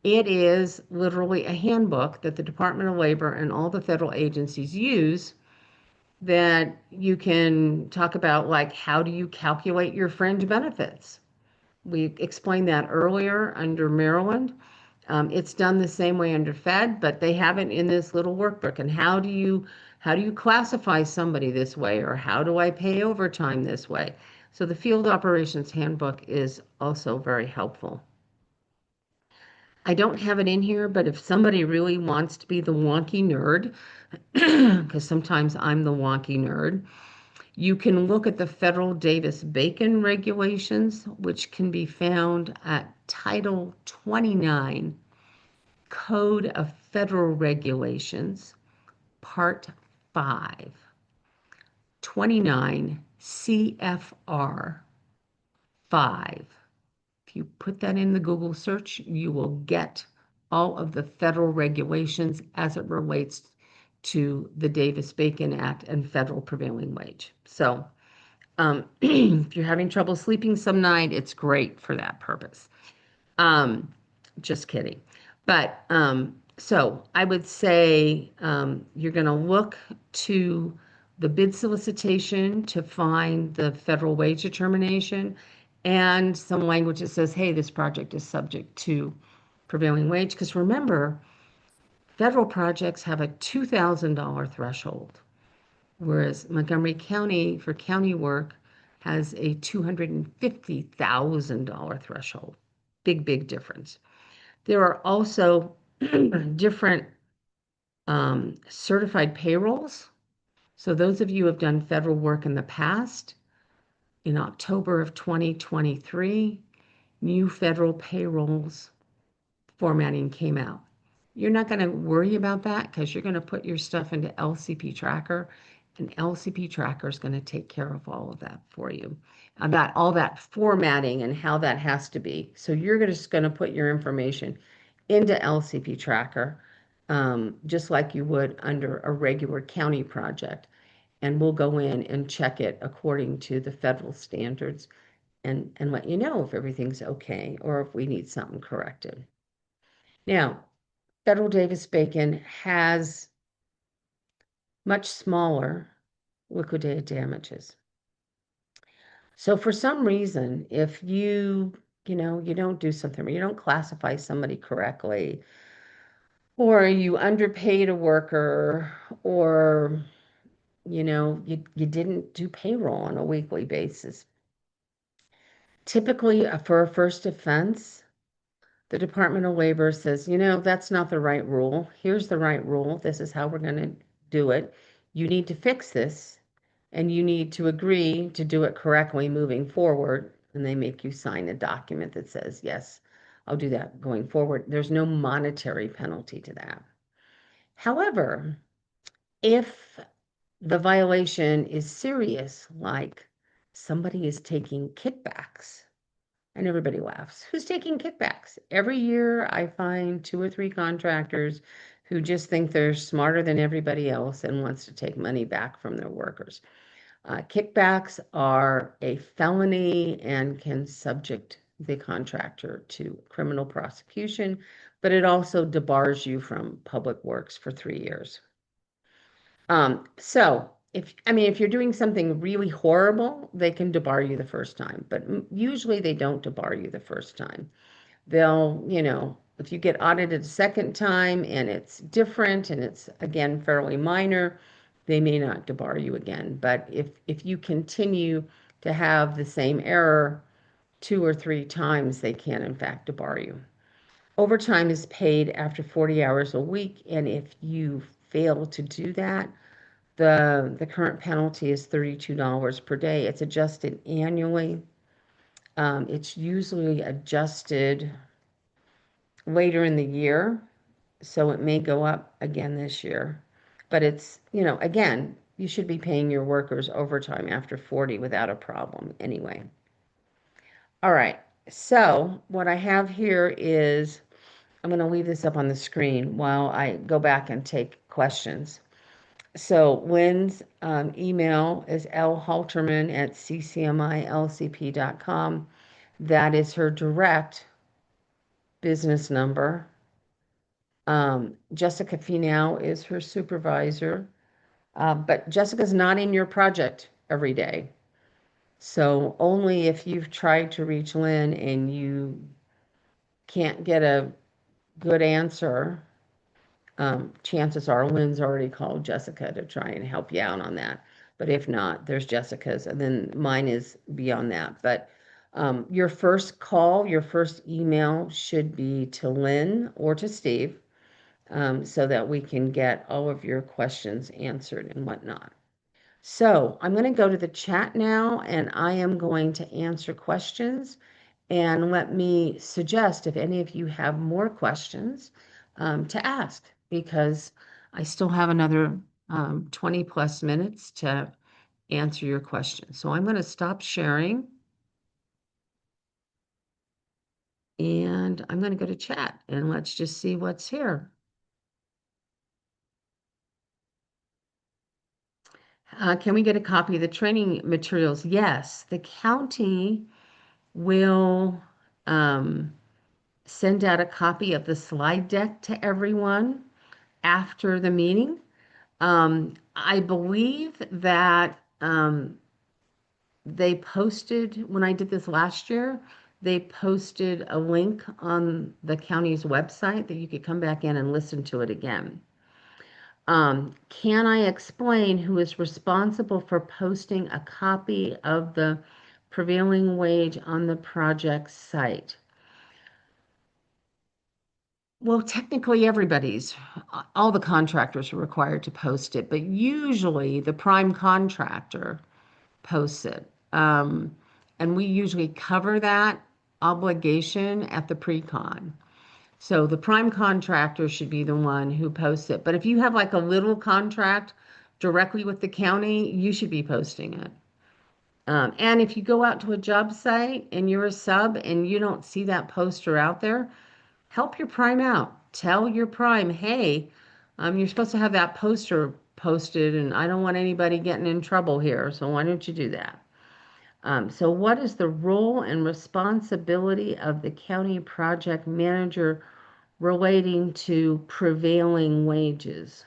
it is literally a handbook that the Department of Labor and all the federal agencies use that you can talk about, like, how do you calculate your fringe benefits? We explained that earlier under Maryland. It's done the same way under Fed, but they have it in this little workbook. And how do you classify somebody this way, or how do I pay overtime this way? So the Field Operations Handbook is also very helpful. I don't have it in here, but if somebody really wants to be the wonky nerd, because sometimes I'm the wonky nerd, you can look at the federal Davis-Bacon regulations, which can be found at Title 29, Code of Federal Regulations, Part 5, 29 CFR 5. If you put that in the Google search, you will get all of the federal regulations as it relates to the Davis-Bacon Act and federal prevailing wage. So if you're having trouble sleeping some night, it's great for that purpose. Just kidding. But so I would say you're going to look to the bid solicitation to find the federal wage determination and some language that says, hey, this project is subject to prevailing wage. Because remember, federal projects have a $2,000 threshold, whereas Montgomery County for county work has a $250,000 threshold. Big, big difference. There are also different certified payrolls. So those of you who have done federal work in the past, in October of 2023, new federal payrolls formatting came out. You're not going to worry about that because you're going to put your stuff into LCP Tracker, and LCP Tracker is going to take care of all of that for you, about all that formatting and how that has to be. So you're just going to put your information into LCP Tracker, just like you would under a regular county project. and we'll go in and check it according to the federal standards and let you know if everything's okay or if we need something corrected. Now, Federal Davis-Bacon has much smaller liquidated damages. So for some reason, if you don't do something, or you don't classify somebody correctly, or you underpaid a worker, or you didn't do payroll on a weekly basis. Typically, for a first offense, the Department of Labor says, that's not the right rule. Here's the right rule. This is how we're going to do it. You need to fix this, and you need to agree to do it correctly moving forward. And they make you sign a document that says, yes, I'll do that going forward. There's no monetary penalty to that. However, if the violation is serious, like somebody is taking kickbacks, and everybody laughs. Who's taking kickbacks? Every year I find 2 or 3 contractors who just think they're smarter than everybody else and wants to take money back from their workers. Kickbacks are a felony and can subject the contractor to criminal prosecution, but it also debars you from public works for 3 years. So if you're doing something really horrible, they can debar you the first time, but usually they don't debar you the first time. They'll, if you get audited a second time and it's different and it's again fairly minor, they may not debar you again. But if you continue to have the same error 2 or 3 times, they can in fact debar you. Overtime is paid after 40 hours a week, and if you fail to do that, the current penalty is $32 per day. It's adjusted annually. It's usually adjusted later in the year, so it may go up again this year. But it's, again, you should be paying your workers overtime after 40 without a problem anyway. All right, so what I have here is, I'm going to leave this up on the screen while I go back and take questions. So Lynn's email is lhalterman@ccmilcp.com. That is her direct business number. Jessica Finau is her supervisor, but Jessica's not in your project every day. So only if you've tried to reach Lynn and you can't get a good answer, chances are Lynn's already called Jessica to try and help you out on that. But if not, there's Jessica's, and then mine is beyond that. But your first call, your first email should be to Lynn or to Steve, so that we can get all of your questions answered and whatnot. So I'm going to go to the chat now, and I am going to answer questions. And let me suggest if any of you have more questions to ask, because I still have another 20 plus minutes to answer your questions. So I'm going to stop sharing. And I'm going to go to chat and let's just see what's here. Can we get a copy of the training materials? Yes, the county will send out a copy of the slide deck to everyone after the meeting. I believe that they posted, when I did this last year, they posted a link on the county's website that you could come back in and listen to it again. Can I explain who is responsible for posting a copy of the prevailing wage on the project site? Well, technically all the contractors are required to post it, but usually the prime contractor posts it. And we usually cover that obligation at the pre-con. So the prime contractor should be the one who posts it. But if you have like a little contract directly with the county, you should be posting it. And if you go out to a job site and you're a sub and you don't see that poster out there, help your prime out. Tell your prime, hey, you're supposed to have that poster posted, and I don't want anybody getting in trouble here, so why don't you do that? So what is the role and responsibility of the county project manager relating to prevailing wages?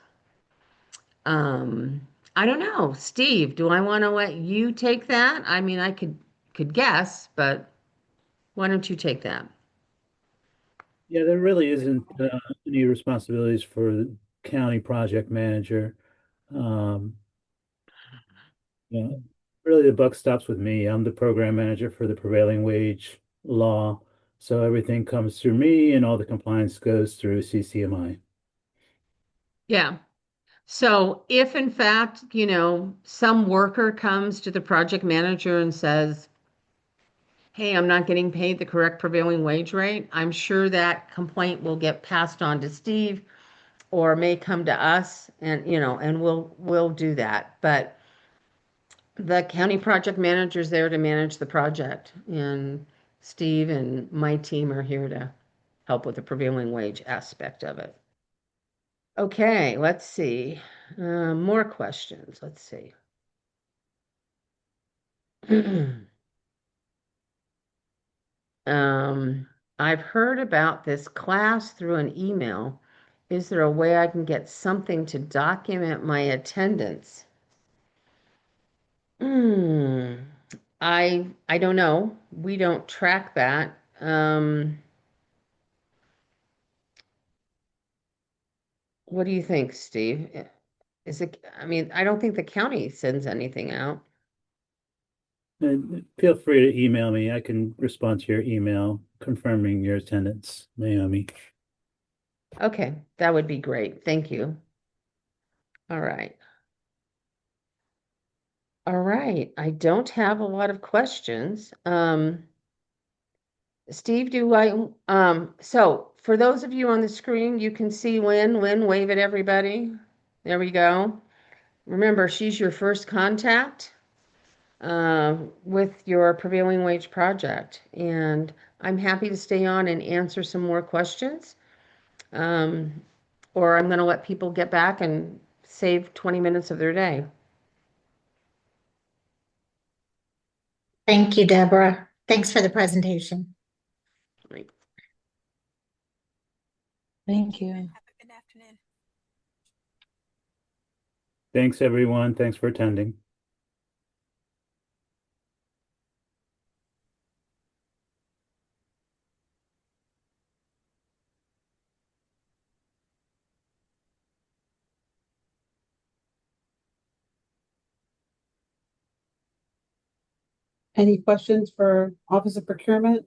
Um, I don't know. Steve, do I want to let you take that? I mean, I could guess, but why don't you take that? Yeah, there really isn't any responsibilities for the county project manager. Um, yeah, really the buck stops with me. I'm the program manager for the prevailing wage law. So everything comes through me and all the compliance goes through CCMI. Yeah. So if in fact, some worker comes to the project manager and says, hey, I'm not getting paid the correct prevailing wage rate, I'm sure that complaint will get passed on to Steve or may come to us and we'll do that. But the county project manager is there to manage the project, and Steve and my team are here to help with the prevailing wage aspect of it. Okay, let's see. More questions. Let's see. Um, I've heard about this class through an email. Is there a way I can get something to document my attendance? Hmm. I don't know. We don't track that. What do you think, Steve? Is it, I mean, I don't think the county sends anything out. And feel free to email me. I can respond to your email confirming your attendance, Naomi. Okay, that would be great. Thank you. All right. All right. I don't have a lot of questions. Steve, so for those of you on the screen, you can see Lynn. Lynn, wave at everybody. There we go. Remember, she's your first contact with your prevailing wage project. And I'm happy to stay on and answer some more questions. Um, or I'm going to let people get back and save 20 minutes of their day. Thank you, Deborah. Thanks for the presentation. Right. Thank you. Have a good afternoon. Thanks, everyone. Thanks for attending. Any questions for Office of Procurement?